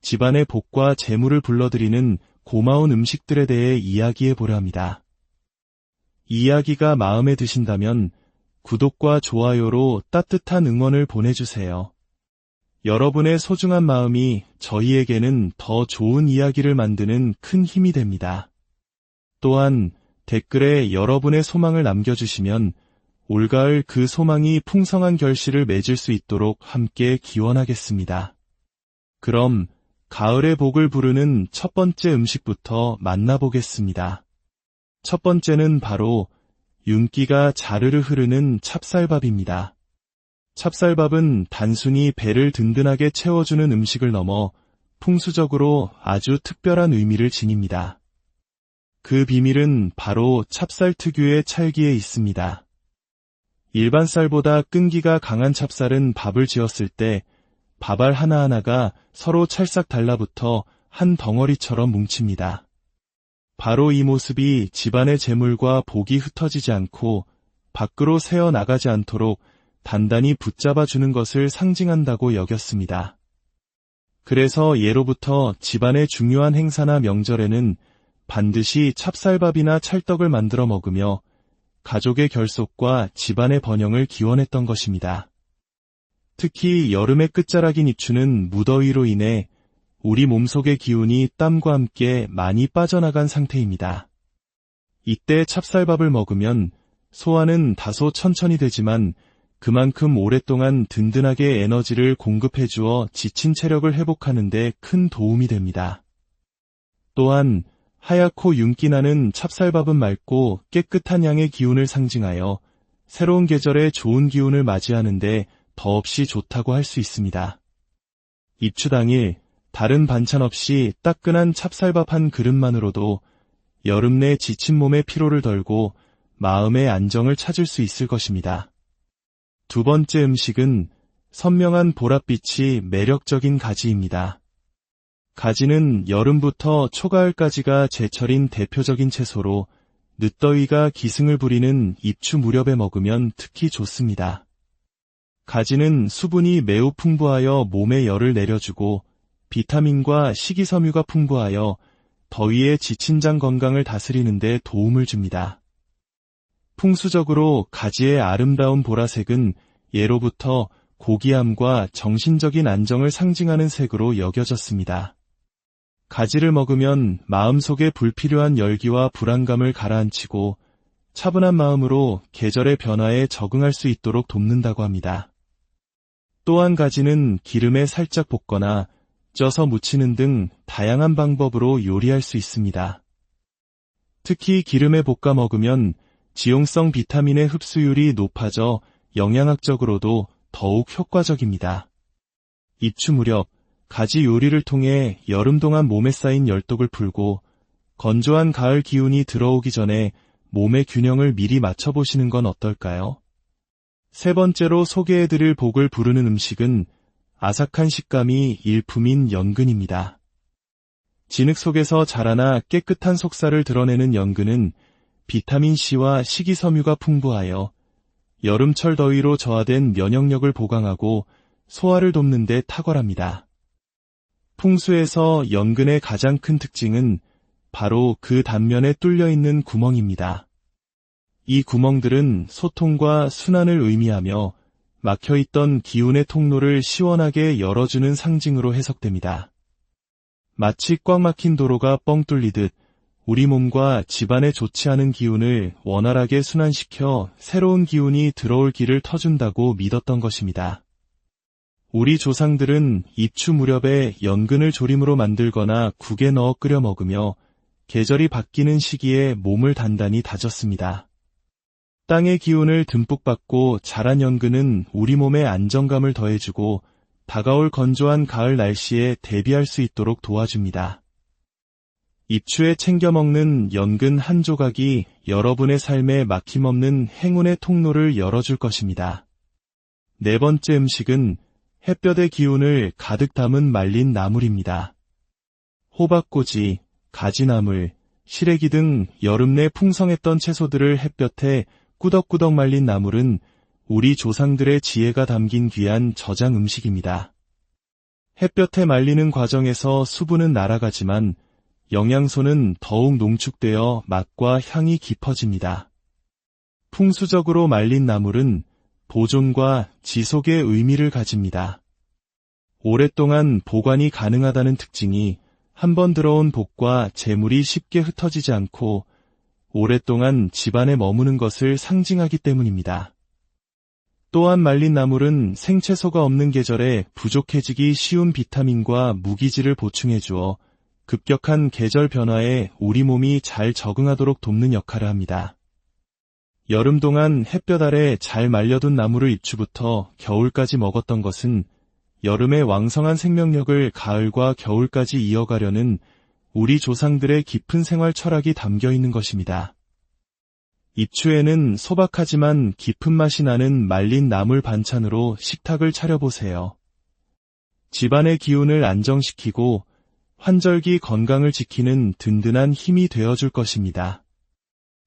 S1: 집안의 복과 재물을 불러들이는 고마운 음식들에 대해 이야기해 보려 합니다. 이 이야기가 마음에 드신다면 구독과 좋아요로 따뜻한 응원을 보내주세요. 여러분의 소중한 마음이 저희에게는 더 좋은 이야기를 만드는 큰 힘이 됩니다. 또한 댓글에 여러분의 소망을 남겨주시면 올가을 그 소망이 풍성한 결실을 맺을 수 있도록 함께 기원하겠습니다. 그럼 가을의 복을 부르는 첫 번째 음식부터 만나보겠습니다. 첫 번째는 바로 윤기가 자르르 흐르는 찹쌀밥입니다. 찹쌀밥은 단순히 배를 든든하게 채워주는 음식을 넘어 풍수적으로 아주 특별한 의미를 지닙니다. 그 비밀은 바로 찹쌀 특유의 찰기에 있습니다. 일반 쌀보다 끈기가 강한 찹쌀은 밥을 지었을 때 밥알 하나하나가 서로 찰싹 달라붙어 한 덩어리처럼 뭉칩니다. 바로 이 모습이 집안의 재물과 복이 흩어지지 않고 밖으로 새어 나가지 않도록 단단히 붙잡아주는 것을 상징한다고 여겼습니다. 그래서 예로부터 집안의 중요한 행사나 명절에는 반드시 찹쌀밥이나 찰떡을 만들어 먹으며 가족의 결속과 집안의 번영을 기원했던 것입니다. 특히 여름의 끝자락인 입추는 무더위로 인해 우리 몸속의 기운이 땀과 함께 많이 빠져나간 상태입니다. 이때 찹쌀밥을 먹으면 소화는 다소 천천히 되지만 그만큼 오랫동안 든든하게 에너지를 공급해주어 지친 체력을 회복하는 데 큰 도움이 됩니다. 또한 하얗고 윤기나는 찹쌀밥은 맑고 깨끗한 양의 기운을 상징하여 새로운 계절의 좋은 기운을 맞이하는데 더없이 좋다고 할 수 있습니다. 입추 당일 다른 반찬 없이 따끈한 찹쌀밥 한 그릇만으로도 여름 내 지친 몸의 피로를 덜고 마음의 안정을 찾을 수 있을 것입니다. 두 번째 음식은 선명한 보랏빛이 매력적인 가지입니다. 가지는 여름부터 초가을까지가 제철인 대표적인 채소로 늦더위가 기승을 부리는 입추 무렵에 먹으면 특히 좋습니다. 가지는 수분이 매우 풍부하여 몸에 열을 내려주고 비타민과 식이섬유가 풍부하여 더위에 지친 장 건강을 다스리는 데 도움을 줍니다. 풍수적으로 가지의 아름다운 보라색은 예로부터 고귀함과 정신적인 안정을 상징하는 색으로 여겨졌습니다. 가지를 먹으면 마음속에 불필요한 열기와 불안감을 가라앉히고 차분한 마음으로 계절의 변화에 적응할 수 있도록 돕는다고 합니다. 또한 가지는 기름에 살짝 볶거나 쪄서 무치는 등 다양한 방법으로 요리할 수 있습니다. 특히 기름에 볶아 먹으면 지용성 비타민의 흡수율이 높아져 영양학적으로도 더욱 효과적입니다. 입추 무렵 가지 요리를 통해 여름 동안 몸에 쌓인 열독을 풀고 건조한 가을 기운이 들어오기 전에 몸의 균형을 미리 맞춰보시는 건 어떨까요? 세 번째로 소개해드릴 복을 부르는 음식은 아삭한 식감이 일품인 연근입니다. 진흙 속에서 자라나 깨끗한 속살을 드러내는 연근은 비타민C와 식이섬유가 풍부하여 여름철 더위로 저하된 면역력을 보강하고 소화를 돕는 데 탁월합니다. 풍수에서 연근의 가장 큰 특징은 바로 그 단면에 뚫려있는 구멍입니다. 이 구멍들은 소통과 순환을 의미하며 막혀있던 기운의 통로를 시원하게 열어주는 상징으로 해석됩니다. 마치 꽉 막힌 도로가 뻥 뚫리듯 우리 몸과 집안에 좋지 않은 기운을 원활하게 순환시켜 새로운 기운이 들어올 길을 터준다고 믿었던 것입니다. 우리 조상들은 입추 무렵에 연근을 조림으로 만들거나 국에 넣어 끓여 먹으며 계절이 바뀌는 시기에 몸을 단단히 다졌습니다. 땅의 기운을 듬뿍 받고 자란 연근은 우리 몸에 안정감을 더해주고 다가올 건조한 가을 날씨에 대비할 수 있도록 도와줍니다. 입추에 챙겨 먹는 연근 한 조각이 여러분의 삶에 막힘없는 행운의 통로를 열어줄 것입니다. 네 번째 음식은 햇볕의 기운을 가득 담은 말린 나물입니다. 호박꼬지, 가지나물, 시래기 등 여름 내 풍성했던 채소들을 햇볕에 꾸덕꾸덕 말린 나물은 우리 조상들의 지혜가 담긴 귀한 저장 음식입니다. 햇볕에 말리는 과정에서 수분은 날아가지만 영양소는 더욱 농축되어 맛과 향이 깊어집니다. 풍수적으로 말린 나물은 보존과 지속의 의미를 가집니다. 오랫동안 보관이 가능하다는 특징이 한번 들어온 복과 재물이 쉽게 흩어지지 않고 오랫동안 집안에 머무는 것을 상징하기 때문입니다. 또한 말린 나물은 생채소가 없는 계절에 부족해지기 쉬운 비타민과 무기질을 보충해 주어 급격한 계절 변화에 우리 몸이 잘 적응하도록 돕는 역할을 합니다. 여름 동안 햇볕 아래 잘 말려둔 나물을 입추부터 겨울까지 먹었던 것은 여름의 왕성한 생명력을 가을과 겨울까지 이어가려는 우리 조상들의 깊은 생활 철학이 담겨 있는 것입니다. 입추에는 소박하지만 깊은 맛이 나는 말린 나물 반찬으로 식탁을 차려보세요. 집안의 기운을 안정시키고 환절기 건강을 지키는 든든한 힘이 되어줄 것입니다.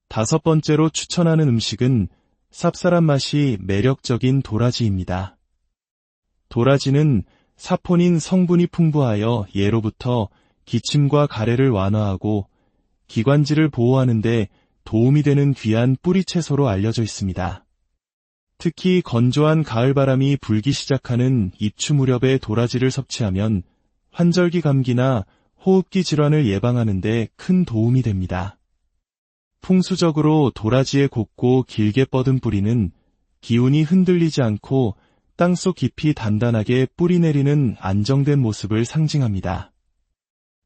S1: 다섯 번째로 추천하는 음식은 쌉쌀한 맛이 매력적인 도라지입니다. 도라지는 사포닌 성분이 풍부하여 예로부터 기침과 가래를 완화하고 기관지를 보호하는 데 도움이 되는 귀한 뿌리채소로 알려져 있습니다. 특히 건조한 가을바람이 불기 시작하는 입추 무렵에 도라지를 섭취하면 환절기 감기나 호흡기 질환을 예방하는 데 큰 도움이 됩니다. 풍수적으로 도라지의 곱고 길게 뻗은 뿌리는 기운이 흔들리지 않고 땅속 깊이 단단하게 뿌리 내리는 안정된 모습을 상징합니다.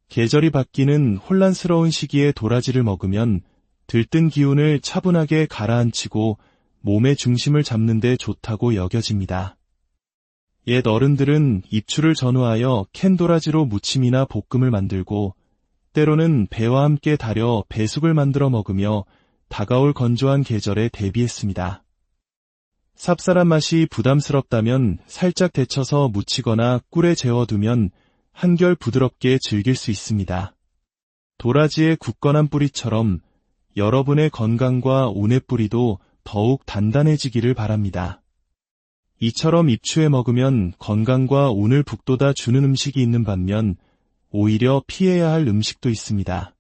S1: 계절이 바뀌는 혼란스러운 시기에 도라지를 먹으면 들뜬 기운을 차분하게 가라앉히고 몸의 중심을 잡는 데 좋다고 여겨집니다. 옛 어른들은 입추를 전후하여 캔 도라지로 무침이나 볶음을 만들고 때로는 배와 함께 달여 배숙을 만들어 먹으며 다가올 건조한 계절에 대비했습니다. 쌉쌀한 맛이 부담스럽다면 살짝 데쳐서 무치거나 꿀에 재워두면 한결 부드럽게 즐길 수 있습니다. 도라지의 굳건한 뿌리처럼 여러분의 건강과 운의 뿌리도 더욱 단단해지기를 바랍니다. 이처럼 입추에 먹으면 건강과 운을 북돋아 주는 음식이 있는 반면 오히려 피해야 할 음식도 있습니다.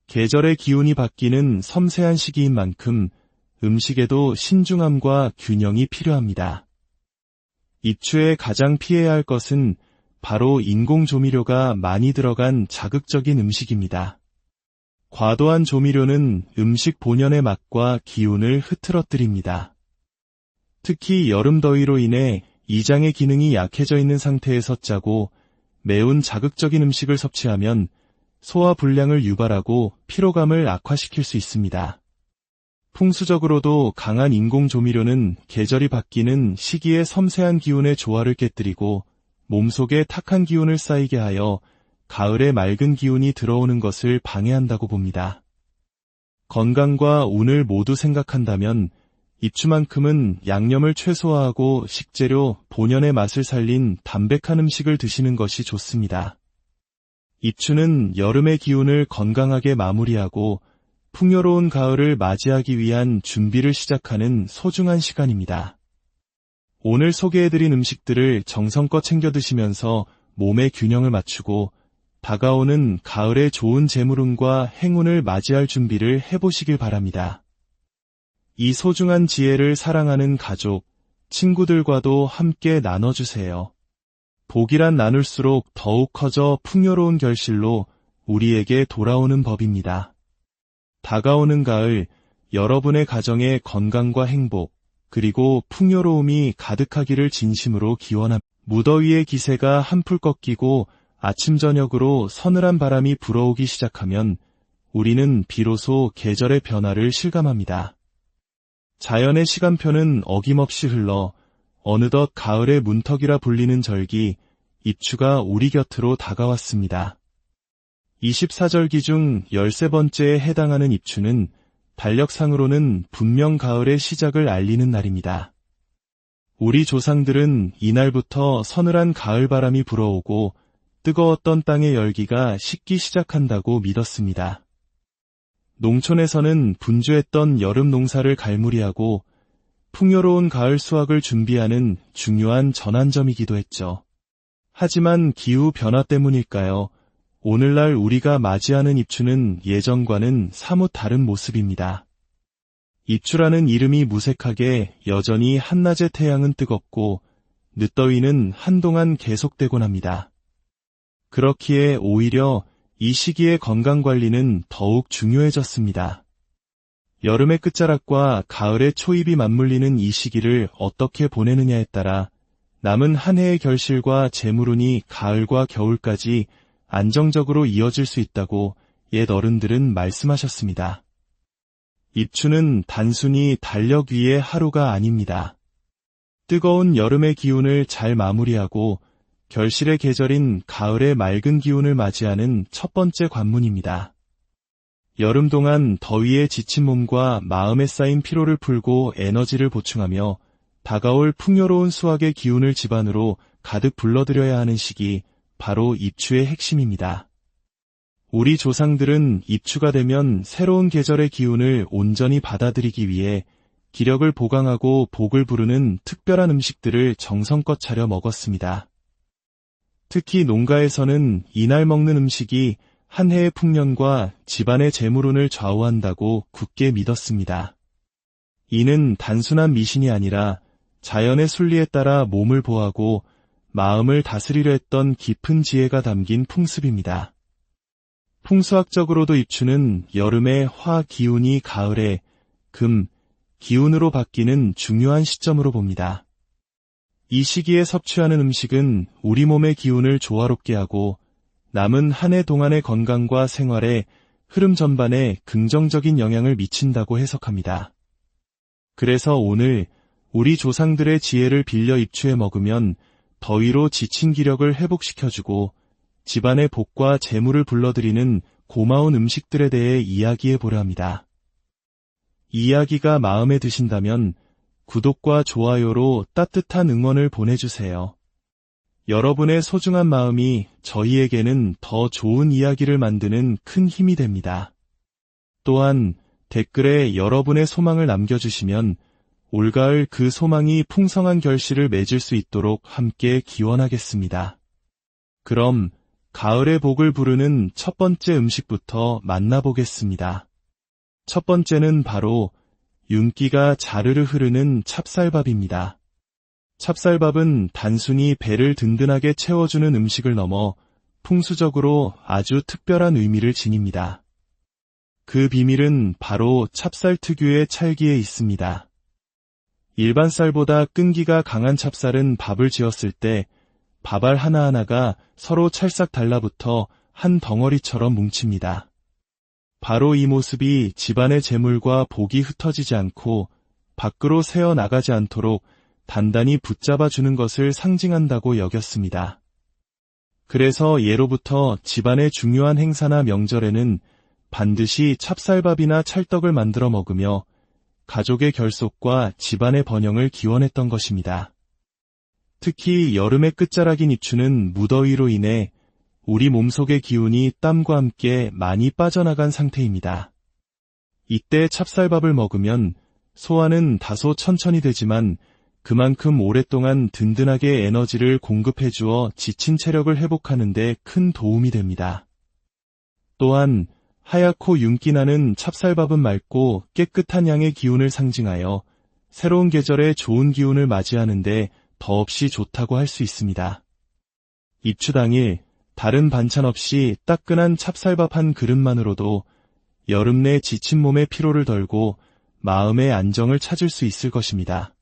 S1: 계절의 기운이 바뀌는 섬세한 시기인 만큼 음식에도 신중함과 균형이 필요합니다. 입추에 가장 피해야 할 것은 바로 인공 조미료가 많이 들어간 자극적인 음식입니다. 과도한 조미료는 음식 본연의 맛과 기운을 흐트러뜨립니다. 특히 여름 더위로 인해 이장의 기능이 약해져 있는 상태에서 짜고 매운 자극적인 음식을 섭취하면 소화 불량을 유발하고 피로감을 악화시킬 수 있습니다. 풍수적으로도 강한 인공 조미료는 계절이 바뀌는 시기에 섬세한 기운의 조화를 깨뜨리고 몸속에 탁한 기운을 쌓이게 하여 가을에 맑은 기운이 들어오는 것을 방해한다고 봅니다. 건강과 운을 모두 생각한다면 입추만큼은 양념을 최소화하고 식재료 본연의 맛을 살린 담백한 음식을 드시는 것이 좋습니다. 입추는 여름의 기운을 건강하게 마무리하고 풍요로운 가을을 맞이하기 위한 준비를 시작하는 소중한 시간입니다. 오늘 소개해드린 음식들을 정성껏 챙겨 드시면서 몸의 균형을 맞추고 다가오는 가을의 좋은 재물운과 행운을 맞이할 준비를 해보시길 바랍니다. 이 소중한 지혜를 사랑하는 가족, 친구들과도 함께 나눠주세요. 복이란 나눌수록 더욱 커져 풍요로운 결실로 우리에게 돌아오는 법입니다. 다가오는 가을, 여러분의 가정에 건강과 행복, 그리고 풍요로움이 가득하기를 진심으로 기원합니다. 무더위의 기세가 한풀 꺾이고 아침 저녁으로 서늘한 바람이 불어오기 시작하면 우리는 비로소 계절의 변화를 실감합니다. 자연의 시간표는 어김없이 흘러 어느덧 가을의 문턱이라 불리는 절기, 입추가 우리 곁으로 다가왔습니다. 24절기 중 13번째에 해당하는 입추는 달력상으로는 분명 가을의 시작을 알리는 날입니다. 우리 조상들은 이날부터 서늘한 가을바람이 불어오고 뜨거웠던 땅의 열기가 식기 시작한다고 믿었습니다. 농촌에서는 분주했던 여름 농사를 갈무리하고 풍요로운 가을 수확을 준비하는 중요한 전환점이기도 했죠. 하지만 기후 변화 때문일까요? 오늘날 우리가 맞이하는 입추는 예전과는 사뭇 다른 모습입니다. 입추라는 이름이 무색하게 여전히 한낮의 태양은 뜨겁고 늦더위는 한동안 계속되곤 합니다. 그렇기에 오히려 이 시기의 건강관리는 더욱 중요해졌습니다. 여름의 끝자락과 가을의 초입이 맞물리는 이 시기를 어떻게 보내느냐에 따라 남은 한 해의 결실과 재물운이 가을과 겨울까지 안정적으로 이어질 수 있다고 옛 어른들은 말씀하셨습니다. 입추는 단순히 달력 위의 하루가 아닙니다. 뜨거운 여름의 기운을 잘 마무리하고 결실의 계절인 가을의 맑은 기운을 맞이하는 첫 번째 관문입니다. 여름 동안 더위에 지친 몸과 마음에 쌓인 피로를 풀고 에너지를 보충하며 다가올 풍요로운 수확의 기운을 집안으로 가득 불러들여야 하는 시기, 바로 입추의 핵심입니다. 우리 조상들은 입추가 되면 새로운 계절의 기운을 온전히 받아들이기 위해 기력을 보강하고 복을 부르는 특별한 음식들을 정성껏 차려 먹었습니다. 특히 농가에서는 이날 먹는 음식이 한 해의 풍년과 집안의 재물운을 좌우한다고 굳게 믿었습니다. 이는 단순한 미신이 아니라 자연의 순리에 따라 몸을 보호하고 마음을 다스리려 했던 깊은 지혜가 담긴 풍습입니다. 풍수학적으로도 입추는 여름의 화 기운이 가을의 금 기운으로 바뀌는 중요한 시점으로 봅니다. 이 시기에 섭취하는 음식은 우리 몸의 기운을 조화롭게 하고 남은 한 해 동안의 건강과 생활의 흐름 전반에 긍정적인 영향을 미친다고 해석합니다. 그래서 오늘 우리 조상들의 지혜를 빌려 입추에 먹으면 더위로 지친 기력을 회복시켜주고 집안의 복과 재물을 불러들이는 고마운 음식들에 대해 이야기해 보려 합니다. 이 이야기가 마음에 드신다면 구독과 좋아요로 따뜻한 응원을 보내주세요. 여러분의 소중한 마음이 저희에게는 더 좋은 이야기를 만드는 큰 힘이 됩니다. 또한 댓글에 여러분의 소망을 남겨주시면 올가을 그 소망이 풍성한 결실을 맺을 수 있도록 함께 기원하겠습니다. 그럼 가을의 복을 부르는 첫 번째 음식부터 만나보겠습니다. 첫 번째는 바로 윤기가 자르르 흐르는 찹쌀밥입니다. 찹쌀밥은 단순히 배를 든든하게 채워주는 음식을 넘어 풍수적으로 아주 특별한 의미를 지닙니다. 그 비밀은 바로 찹쌀 특유의 찰기에 있습니다. 일반 쌀보다 끈기가 강한 찹쌀은 밥을 지었을 때 밥알 하나하나가 서로 찰싹 달라붙어 한 덩어리처럼 뭉칩니다. 바로 이 모습이 집안의 재물과 복이 흩어지지 않고 밖으로 새어 나가지 않도록 단단히 붙잡아 주는 것을 상징한다고 여겼습니다. 그래서 예로부터 집안의 중요한 행사나 명절에는 반드시 찹쌀밥이나 찰떡을 만들어 먹으며 가족의 결속과 집안의 번영을 기원했던 것입니다. 특히 여름의 끝자락인 입추는 무더위로 인해 우리 몸속의 기운이 땀과 함께 많이 빠져나간 상태입니다. 이때 찹쌀밥을 먹으면 소화는 다소 천천히 되지만 그만큼 오랫동안 든든하게 에너지를 공급해 주어 지친 체력을 회복하는 데 큰 도움이 됩니다. 또한 하얗고 윤기 나는 찹쌀밥은 맑고 깨끗한 양의 기운을 상징하여 새로운 계절에 좋은 기운을 맞이하는데 더없이 좋다고 할 수 있습니다. 입추 당일 다른 반찬 없이 따끈한 찹쌀밥 한 그릇만으로도 여름 내 지친 몸의 피로를 덜고 마음의 안정을 찾을 수 있을 것입니다.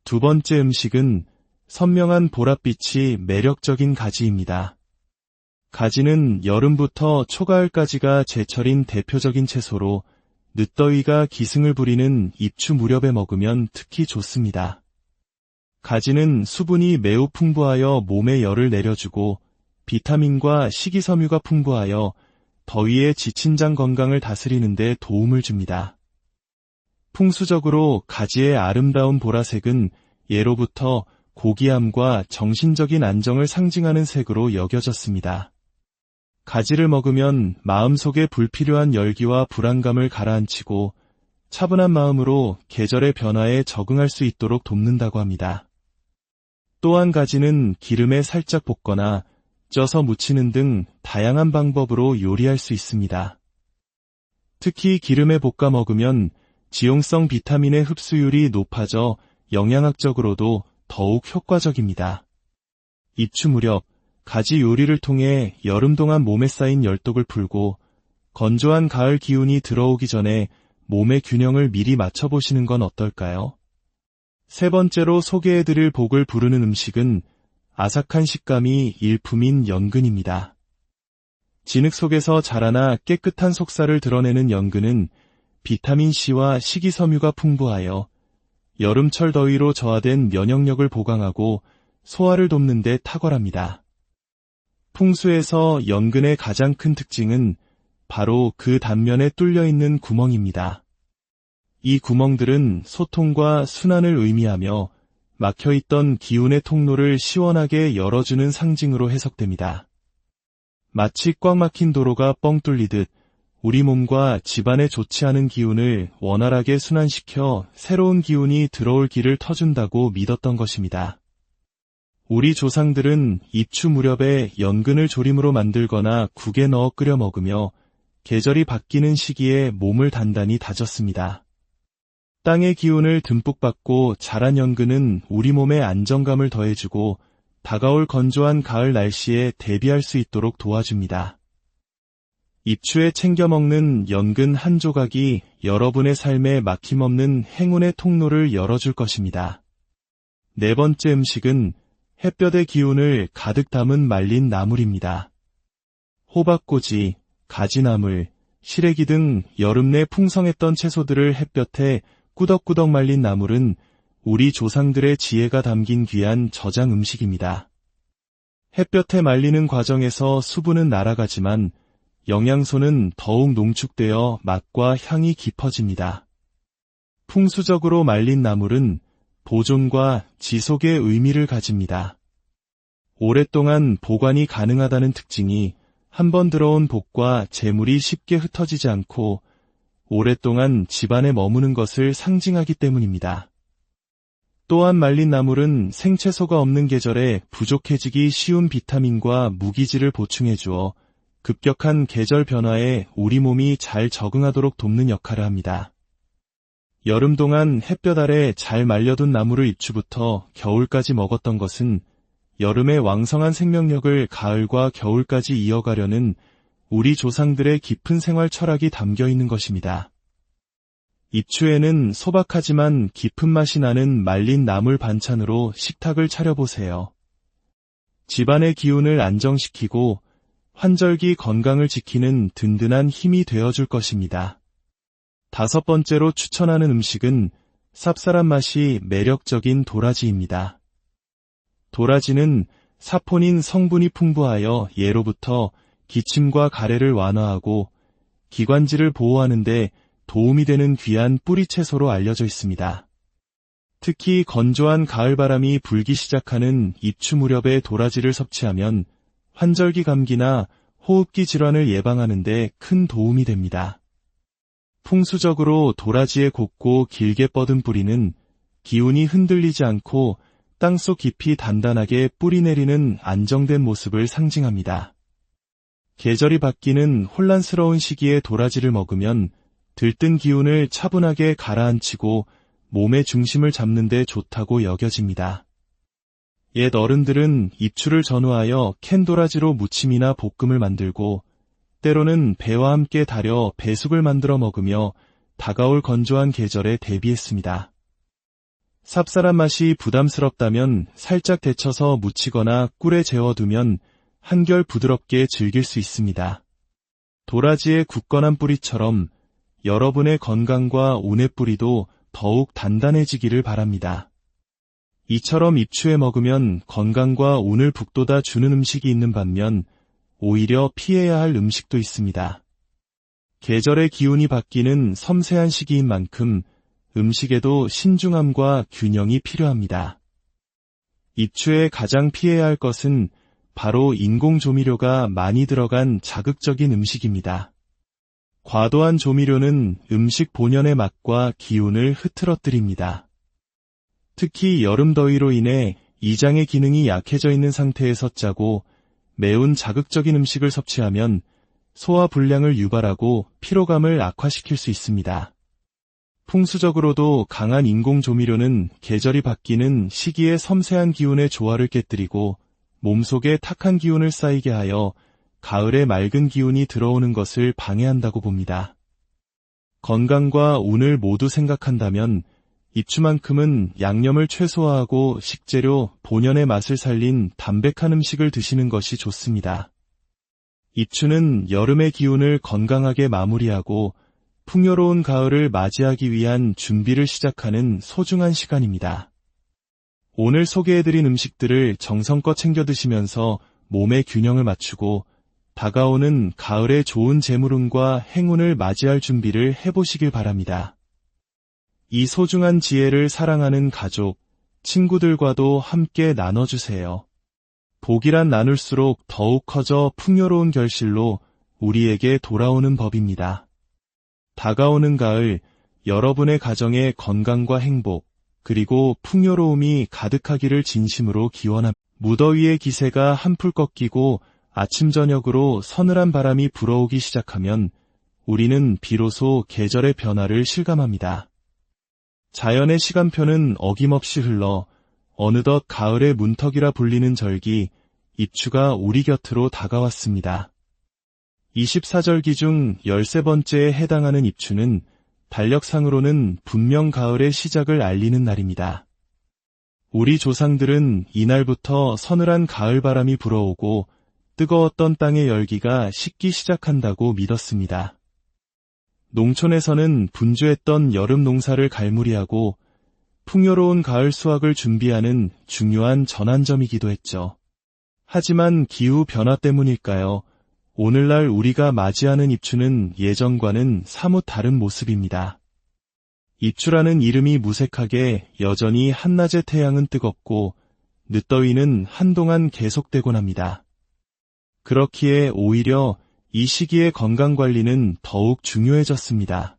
S1: 두 번째 음식은 선명한 보랏빛이 매력적인 가지입니다. 가지는 여름부터 초가을까지가 제철인 대표적인 채소로 늦더위가 기승을 부리는 입추 무렵에 먹으면 특히 좋습니다. 가지는 수분이 매우 풍부하여 몸에 열을 내려주고 비타민과 식이섬유가 풍부하여 더위에 지친 장 건강을 다스리는 데 도움을 줍니다. 풍수적으로 가지의 아름다운 보라색은 예로부터 고귀함과 정신적인 안정을 상징하는 색으로 여겨졌습니다. 가지를 먹으면 마음속에 불필요한 열기와 불안감을 가라앉히고 차분한 마음으로 계절의 변화에 적응할 수 있도록 돕는다고 합니다. 또한 가지는 기름에 살짝 볶거나 쪄서 무치는 등 다양한 방법으로 요리할 수 있습니다. 특히 기름에 볶아 먹으면 지용성 비타민의 흡수율이 높아져 영양학적으로도 더욱 효과적입니다. 입추 무렵 가지 요리를 통해 여름 동안 몸에 쌓인 열독을 풀고 건조한 가을 기운이 들어오기 전에 몸의 균형을 미리 맞춰보시는 건 어떨까요? 세 번째로 소개해드릴 복을 부르는 음식은 아삭한 식감이 일품인 연근입니다. 진흙 속에서 자라나 깨끗한 속살을 드러내는 연근은 비타민C와 식이섬유가 풍부하여 여름철 더위로 저하된 면역력을 보강하고 소화를 돕는 데 탁월합니다. 풍수에서 연근의 가장 큰 특징은 바로 그 단면에 뚫려있는 구멍입니다. 이 구멍들은 소통과 순환을 의미하며 막혀있던 기운의 통로를 시원하게 열어주는 상징으로 해석됩니다. 마치 꽉 막힌 도로가 뻥 뚫리듯 우리 몸과 집안에 좋지 않은 기운을 원활하게 순환시켜 새로운 기운이 들어올 길을 터준다고 믿었던 것입니다. 우리 조상들은 입추 무렵에 연근을 조림으로 만들거나 국에 넣어 끓여 먹으며 계절이 바뀌는 시기에 몸을 단단히 다졌습니다. 땅의 기운을 듬뿍 받고 자란 연근은 우리 몸에 안정감을 더해주고 다가올 건조한 가을 날씨에 대비할 수 있도록 도와줍니다. 입추에 챙겨 먹는 연근 한 조각이 여러분의 삶에 막힘없는 행운의 통로를 열어줄 것입니다. 네 번째 음식은 햇볕의 기운을 가득 담은 말린 나물입니다. 호박꼬지, 가지나물, 시래기 등 여름 내 풍성했던 채소들을 햇볕에 꾸덕꾸덕 말린 나물은 우리 조상들의 지혜가 담긴 귀한 저장 음식입니다. 햇볕에 말리는 과정에서 수분은 날아가지만 영양소는 더욱 농축되어 맛과 향이 깊어집니다. 풍수적으로 말린 나물은 보존과 지속의 의미를 가집니다. 오랫동안 보관이 가능하다는 특징이 한번 들어온 복과 재물이 쉽게 흩어지지 않고 오랫동안 집안에 머무는 것을 상징하기 때문입니다. 또한 말린 나물은 생채소가 없는 계절에 부족해지기 쉬운 비타민과 무기질을 보충해 주어 급격한 계절 변화에 우리 몸이 잘 적응하도록 돕는 역할을 합니다. 여름 동안 햇볕 아래 잘 말려둔 나물을 입추부터 겨울까지 먹었던 것은 여름의 왕성한 생명력을 가을과 겨울까지 이어가려는 우리 조상들의 깊은 생활 철학이 담겨 있는 것입니다. 입추에는 소박하지만 깊은 맛이 나는 말린 나물 반찬으로 식탁을 차려보세요. 집안의 기운을 안정시키고 환절기 건강을 지키는 든든한 힘이 되어줄 것입니다. 5번째로 추천하는 음식은 쌉쌀한 맛이 매력적인 도라지입니다. 도라지는 사포닌 성분이 풍부하여 예로부터 기침과 가래를 완화하고 기관지를 보호하는 데 도움이 되는 귀한 뿌리채소로 알려져 있습니다. 특히 건조한 가을바람이 불기 시작하는 입추 무렵에 도라지를 섭취하면 환절기 감기나 호흡기 질환을 예방하는 데 큰 도움이 됩니다. 풍수적으로 도라지의 곱고 길게 뻗은 뿌리는 기운이 흔들리지 않고 땅속 깊이 단단하게 뿌리 내리는 안정된 모습을 상징합니다. 계절이 바뀌는 혼란스러운 시기에 도라지를 먹으면 들뜬 기운을 차분하게 가라앉히고 몸의 중심을 잡는 데 좋다고 여겨집니다. 옛 어른들은 입추를 전후하여 캔 도라지로 무침이나 볶음을 만들고 때로는 배와 함께 달여 배숙을 만들어 먹으며 다가올 건조한 계절에 대비했습니다. 쌉쌀한 맛이 부담스럽다면 살짝 데쳐서 무치거나 꿀에 재워두면 한결 부드럽게 즐길 수 있습니다. 도라지의 굳건한 뿌리처럼 여러분의 건강과 운의 뿌리도 더욱 단단해지기를 바랍니다. 이처럼 입추에 먹으면 건강과 운을 북돋아 주는 음식이 있는 반면 오히려 피해야 할 음식도 있습니다. 계절의 기운이 바뀌는 섬세한 시기인 만큼 음식에도 신중함과 균형이 필요합니다. 입추에 가장 피해야 할 것은 바로 인공 조미료가 많이 들어간 자극적인 음식입니다. 과도한 조미료는 음식 본연의 맛과 기운을 흐트러뜨립니다. 특히 여름 더위로 인해 이장의 기능이 약해져 있는 상태에서 짜고 매운 자극적인 음식을 섭취하면 소화 불량을 유발하고 피로감을 악화시킬 수 있습니다. 풍수적으로도 강한 인공 조미료는 계절이 바뀌는 시기의 섬세한 기운의 조화를 깨뜨리고 몸속에 탁한 기운을 쌓이게 하여 가을에 맑은 기운이 들어오는 것을 방해한다고 봅니다. 건강과 운을 모두 생각한다면 입추만큼은 양념을 최소화하고 식재료 본연의 맛을 살린 담백한 음식을 드시는 것이 좋습니다. 입추는 여름의 기운을 건강하게 마무리하고 풍요로운 가을을 맞이하기 위한 준비를 시작하는 소중한 시간입니다. 오늘 소개해드린 음식들을 정성껏 챙겨 드시면서 몸의 균형을 맞추고 다가오는 가을의 좋은 재물운과 행운을 맞이할 준비를 해보시길 바랍니다. 이 소중한 지혜를 사랑하는 가족, 친구들과도 함께 나눠주세요. 복이란 나눌수록 더욱 커져 풍요로운 결실로 우리에게 돌아오는 법입니다. 다가오는 가을, 여러분의 가정에 건강과 행복, 그리고 풍요로움이 가득하기를 진심으로 기원합니다. 무더위의 기세가 한풀 꺾이고 아침 저녁으로 서늘한 바람이 불어오기 시작하면 우리는 비로소 계절의 변화를 실감합니다. 자연의 시간표는 어김없이 흘러 어느덧 가을의 문턱이라 불리는 절기, 입추가 우리 곁으로 다가왔습니다. 24절기 중 13번째에 해당하는 입추는 달력상으로는 분명 가을의 시작을 알리는 날입니다. 우리 조상들은 이날부터 서늘한 가을바람이 불어오고 뜨거웠던 땅의 열기가 식기 시작한다고 믿었습니다. 농촌에서는 분주했던 여름 농사를 갈무리하고 풍요로운 가을 수확을 준비하는 중요한 전환점이기도 했죠. 하지만 기후 변화 때문일까요? 오늘날 우리가 맞이하는 입추는 예전과는 사뭇 다른 모습입니다. 입추라는 이름이 무색하게 여전히 한낮의 태양은 뜨겁고 늦더위는 한동안 계속되곤 합니다. 그렇기에 오히려 이 시기의 건강관리는 더욱 중요해졌습니다.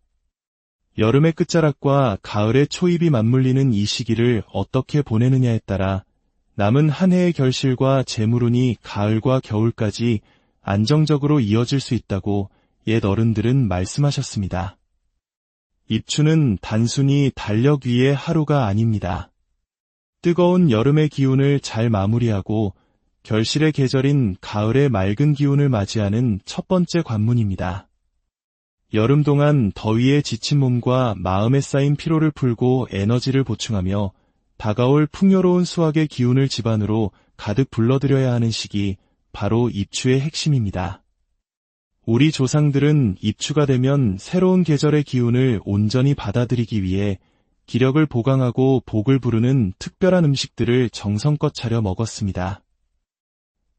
S1: 여름의 끝자락과 가을의 초입이 맞물리는 이 시기를 어떻게 보내느냐에 따라 남은 한 해의 결실과 재물운이 가을과 겨울까지 안정적으로 이어질 수 있다고 옛 어른들은 말씀하셨습니다. 입추는 단순히 달력 위의 하루가 아닙니다. 뜨거운 여름의 기운을 잘 마무리하고 결실의 계절인 가을의 맑은 기운을 맞이하는 첫 번째 관문입니다. 여름 동안 더위에 지친 몸과 마음에 쌓인 피로를 풀고 에너지를 보충하며 다가올 풍요로운 수확의 기운을 집안으로 가득 불러들여야 하는 시기, 바로 입추의 핵심입니다. 우리 조상들은 입추가 되면 새로운 계절의 기운을 온전히 받아들이기 위해 기력을 보강하고 복을 부르는 특별한 음식들을 정성껏 차려 먹었습니다.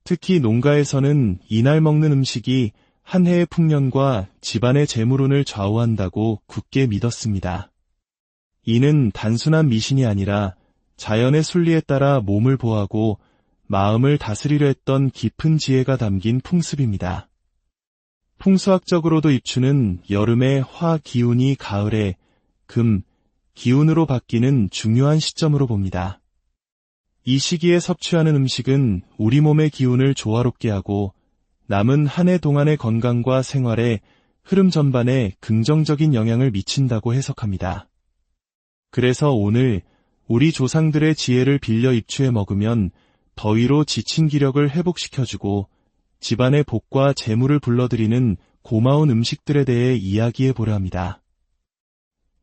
S1: 특히 농가에서는 이날 먹는 음식이 한 해의 풍년과 집안의 재물운을 좌우한다고 굳게 믿었습니다. 이는 단순한 미신이 아니라 자연의 순리에 따라 몸을 보호하고 마음을 다스리려 했던 깊은 지혜가 담긴 풍습입니다. 풍수학적으로도 입추는 여름의 화 기운이 가을에 금 기운으로 바뀌는 중요한 시점으로 봅니다. 이 시기에 섭취하는 음식은 우리 몸의 기운을 조화롭게 하고 남은 한 해 동안의 건강과 생활의 흐름 전반에 긍정적인 영향을 미친다고 해석합니다. 그래서 오늘 우리 조상들의 지혜를 빌려 입추에 먹으면 더위로 지친 기력을 회복시켜주고 집안의 복과 재물을 불러들이는 고마운 음식들에 대해 이야기해 보려 합니다.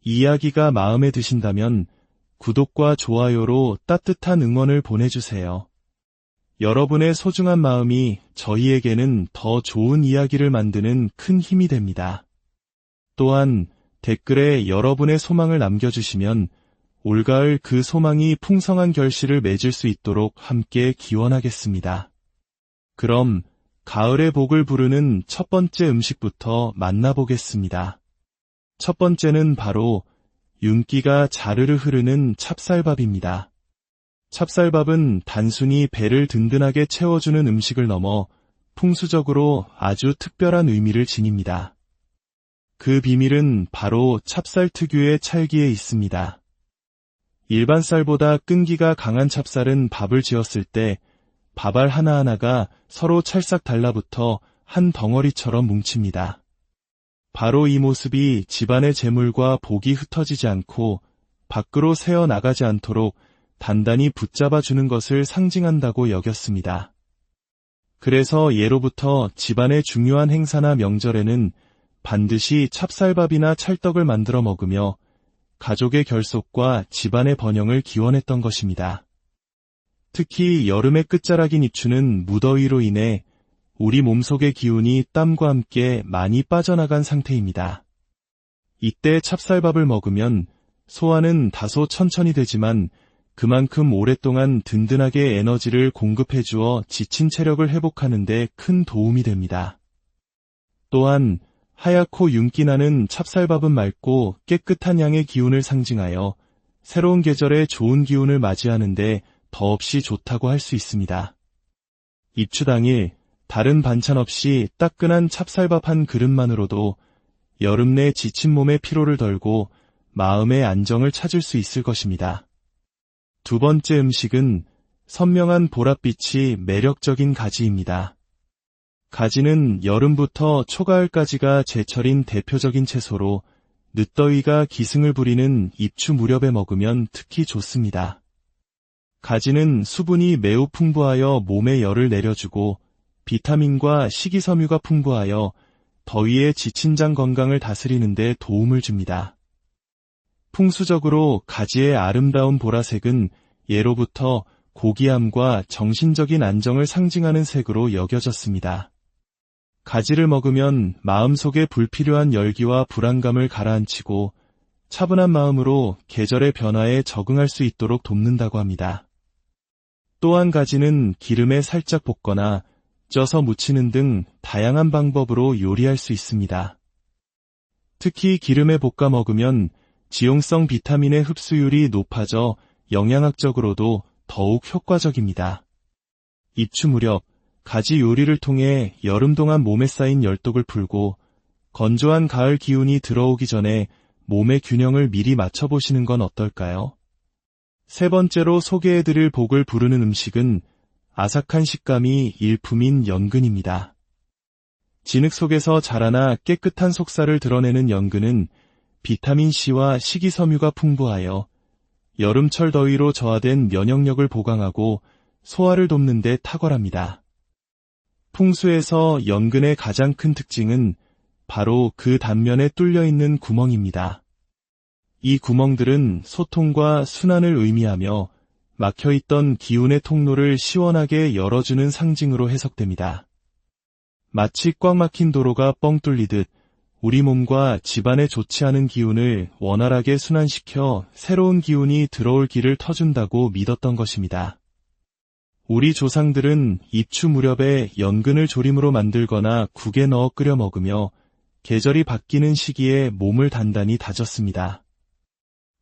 S1: 이 이야기가 마음에 드신다면 구독과 좋아요로 따뜻한 응원을 보내주세요. 여러분의 소중한 마음이 저희에게는 더 좋은 이야기를 만드는 큰 힘이 됩니다. 또한 댓글에 여러분의 소망을 남겨주시면 올가을 그 소망이 풍성한 결실을 맺을 수 있도록 함께 기원하겠습니다. 그럼 가을의 복을 부르는 첫 번째 음식부터 만나보겠습니다. 첫 번째는 바로 윤기가 자르르 흐르는 찹쌀밥입니다. 찹쌀밥은 단순히 배를 든든하게 채워주는 음식을 넘어 풍수적으로 아주 특별한 의미를 지닙니다. 그 비밀은 바로 찹쌀 특유의 찰기에 있습니다. 일반 쌀보다 끈기가 강한 찹쌀은 밥을 지었을 때 밥알 하나하나가 서로 찰싹 달라붙어 한 덩어리처럼 뭉칩니다. 바로 이 모습이 집안의 재물과 복이 흩어지지 않고 밖으로 새어 나가지 않도록 단단히 붙잡아주는 것을 상징한다고 여겼습니다. 그래서 예로부터 집안의 중요한 행사나 명절에는 반드시 찹쌀밥이나 찰떡을 만들어 먹으며 가족의 결속과 집안의 번영을 기원했던 것입니다. 특히 여름의 끝자락인 입추는 무더위로 인해 우리 몸속의 기운이 땀과 함께 많이 빠져나간 상태입니다. 이때 찹쌀밥을 먹으면 소화는 다소 천천히 되지만 그만큼 오랫동안 든든하게 에너지를 공급해주어 지친 체력을 회복하는 데 큰 도움이 됩니다. 또한 하얗고 윤기나는 찹쌀밥은 맑고 깨끗한 양의 기운을 상징하여 새로운 계절에 좋은 기운을 맞이하는데 더없이 좋다고 할 수 있습니다. 입추 당일 다른 반찬 없이 따끈한 찹쌀밥 한 그릇만으로도 여름 내 지친 몸의 피로를 덜고 마음의 안정을 찾을 수 있을 것입니다. 두 번째 음식은 선명한 보랏빛이 매력적인 가지입니다. 가지는 여름부터 초가을까지가 제철인 대표적인 채소로 늦더위가 기승을 부리는 입추 무렵에 먹으면 특히 좋습니다. 가지는 수분이 매우 풍부하여 몸에 열을 내려주고 비타민과 식이섬유가 풍부하여 더위에 지친 장 건강을 다스리는 데 도움을 줍니다. 풍수적으로 가지의 아름다운 보라색은 예로부터 고귀함과 정신적인 안정을 상징하는 색으로 여겨졌습니다. 가지를 먹으면 마음속에 불필요한 열기와 불안감을 가라앉히고 차분한 마음으로 계절의 변화에 적응할 수 있도록 돕는다고 합니다. 또한 가지는 기름에 살짝 볶거나 쪄서 무치는 등 다양한 방법으로 요리할 수 있습니다. 특히 기름에 볶아 먹으면 지용성 비타민의 흡수율이 높아져 영양학적으로도 더욱 효과적입니다. 입추 무렵 가지 요리를 통해 여름 동안 몸에 쌓인 열독을 풀고 건조한 가을 기운이 들어오기 전에 몸의 균형을 미리 맞춰보시는 건 어떨까요? 세 번째로 소개해드릴 복을 부르는 음식은 아삭한 식감이 일품인 연근입니다. 진흙 속에서 자라나 깨끗한 속살을 드러내는 연근은 비타민C와 식이섬유가 풍부하여 여름철 더위로 저하된 면역력을 보강하고 소화를 돕는 데 탁월합니다. 풍수에서 연근의 가장 큰 특징은 바로 그 단면에 뚫려있는 구멍입니다. 이 구멍들은 소통과 순환을 의미하며 막혀있던 기운의 통로를 시원하게 열어주는 상징으로 해석됩니다. 마치 꽉 막힌 도로가 뻥 뚫리듯 우리 몸과 집안에 좋지 않은 기운을 원활하게 순환시켜 새로운 기운이 들어올 길을 터준다고 믿었던 것입니다. 우리 조상들은 입추 무렵에 연근을 조림으로 만들거나 국에 넣어 끓여 먹으며 계절이 바뀌는 시기에 몸을 단단히 다졌습니다.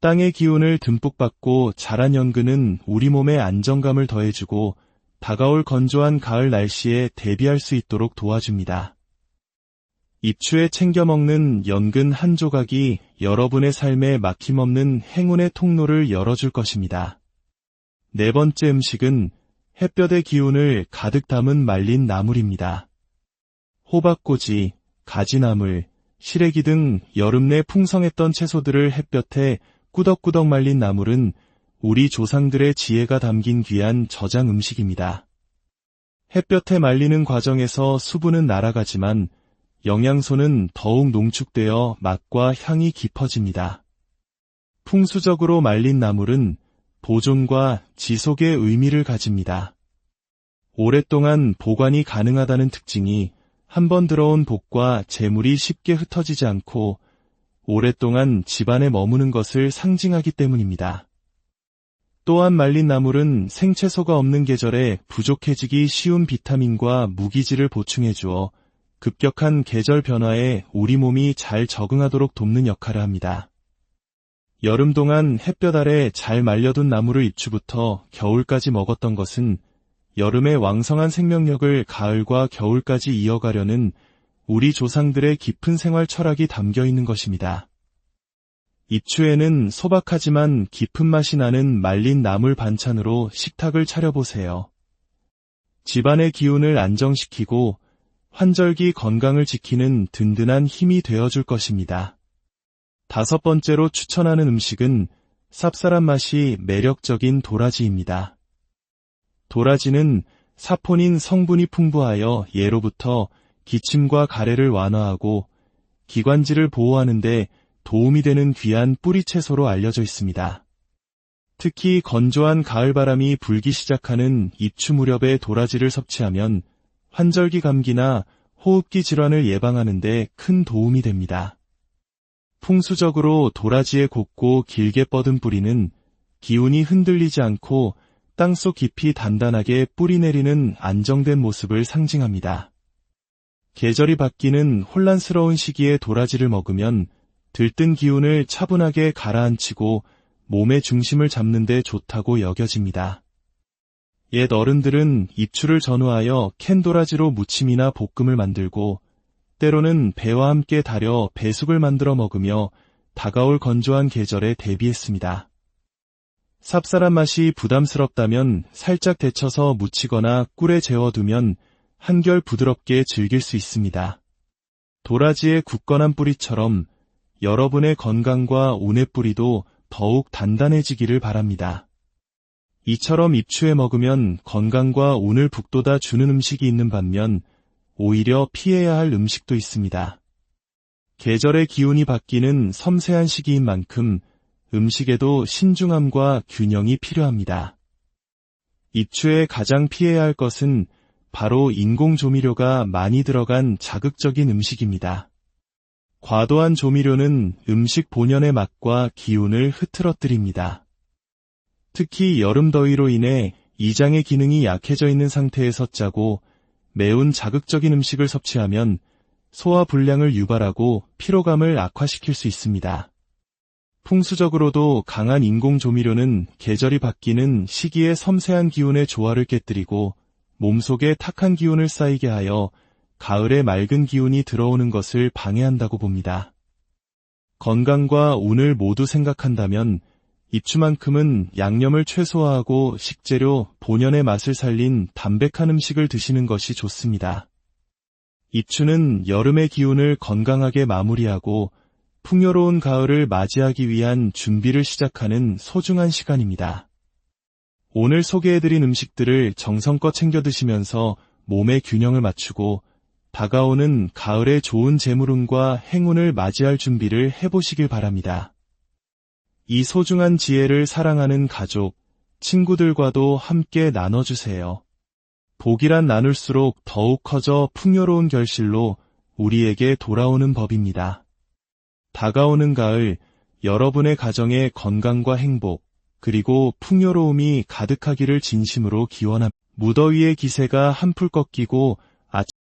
S1: 땅의 기운을 듬뿍 받고 자란 연근은 우리 몸에 안정감을 더해주고 다가올 건조한 가을 날씨에 대비할 수 있도록 도와줍니다. 입추에 챙겨 먹는 연근 한 조각이 여러분의 삶에 막힘없는 행운의 통로를 열어줄 것입니다. 네 번째 음식은 햇볕의 기운을 가득 담은 말린 나물입니다. 호박꼬지, 가지나물, 시래기 등 여름 내 풍성했던 채소들을 햇볕에 꾸덕꾸덕 말린 나물은 우리 조상들의 지혜가 담긴 귀한 저장 음식입니다. 햇볕에 말리는 과정에서 수분은 날아가지만 영양소는 더욱 농축되어 맛과 향이 깊어집니다. 풍수적으로 말린 나물은 보존과 지속의 의미를 가집니다. 오랫동안 보관이 가능하다는 특징이 한번 들어온 복과 재물이 쉽게 흩어지지 않고 오랫동안 집안에 머무는 것을 상징하기 때문입니다. 또한 말린 나물은 생채소가 없는 계절에 부족해지기 쉬운 비타민과 무기질을 보충해 주어 급격한 계절 변화에 우리 몸이 잘 적응하도록 돕는 역할을 합니다. 여름 동안 햇볕 아래 잘 말려둔 나물을 입추부터 겨울까지 먹었던 것은 여름의 왕성한 생명력을 가을과 겨울까지 이어가려는 우리 조상들의 깊은 생활 철학이 담겨 있는 것입니다. 입추에는 소박하지만 깊은 맛이 나는 말린 나물 반찬으로 식탁을 차려보세요. 집안의 기운을 안정시키고 환절기 건강을 지키는 든든한 힘이 되어줄 것입니다. 다섯 번째로 추천하는 음식은 쌉쌀한 맛이 매력적인 도라지입니다. 도라지는 사포닌 성분이 풍부하여 예로부터 기침과 가래를 완화하고 기관지를 보호하는 데 도움이 되는 귀한 뿌리채소로 알려져 있습니다. 특히 건조한 가을바람이 불기 시작하는 입추 무렵에 도라지를 섭취하면 환절기 감기나 호흡기 질환을 예방하는 데 큰 도움이 됩니다. 풍수적으로 도라지의 곱고 길게 뻗은 뿌리는 기운이 흔들리지 않고 땅속 깊이 단단하게 뿌리 내리는 안정된 모습을 상징합니다. 계절이 바뀌는 혼란스러운 시기에 도라지를 먹으면 들뜬 기운을 차분하게 가라앉히고 몸의 중심을 잡는 데 좋다고 여겨집니다. 옛 어른들은 입추를 전후하여 캔 도라지로 무침이나 볶음을 만들고 때로는 배와 함께 달여 배숙을 만들어 먹으며 다가올 건조한 계절에 대비했습니다. 쌉쌀한 맛이 부담스럽다면 살짝 데쳐서 무치거나 꿀에 재워두면 한결 부드럽게 즐길 수 있습니다. 도라지의 굳건한 뿌리처럼 여러분의 건강과 운의 뿌리도 더욱 단단해지기를 바랍니다. 이처럼 입추에 먹으면 건강과 운을 북돋아 주는 음식이 있는 반면 오히려 피해야 할 음식도 있습니다. 계절의 기운이 바뀌는 섬세한 시기인 만큼 음식에도 신중함과 균형이 필요합니다. 입추에 가장 피해야 할 것은 바로 인공 조미료가 많이 들어간 자극적인 음식입니다. 과도한 조미료는 음식 본연의 맛과 기운을 흐트러뜨립니다. 특히 여름 더위로 인해 이장의 기능이 약해져 있는 상태에서 짜고 매운 자극적인 음식을 섭취하면 소화 불량을 유발하고 피로감을 악화시킬 수 있습니다. 풍수적으로도 강한 인공 조미료는 계절이 바뀌는 시기의 섬세한 기운의 조화를 깨뜨리고 몸속에 탁한 기운을 쌓이게 하여 가을에 맑은 기운이 들어오는 것을 방해한다고 봅니다. 건강과 운을 모두 생각한다면 입추만큼은 양념을 최소화하고 식재료 본연의 맛을 살린 담백한 음식을 드시는 것이 좋습니다. 입추는 여름의 기운을 건강하게 마무리하고 풍요로운 가을을 맞이하기 위한 준비를 시작하는 소중한 시간입니다. 오늘 소개해드린 음식들을 정성껏 챙겨 드시면서 몸의 균형을 맞추고 다가오는 가을의 좋은 재물운과 행운을 맞이할 준비를 해보시길 바랍니다. 이 소중한 지혜를 사랑하는 가족, 친구들과도 함께 나눠주세요. 복이란 나눌수록 더욱 커져 풍요로운 결실로 우리에게 돌아오는 법입니다. 다가오는 가을, 여러분의 가정에 건강과 행복, 그리고 풍요로움이 가득하기를 진심으로 기원합니다. 무더위의 기세가 한풀 꺾이고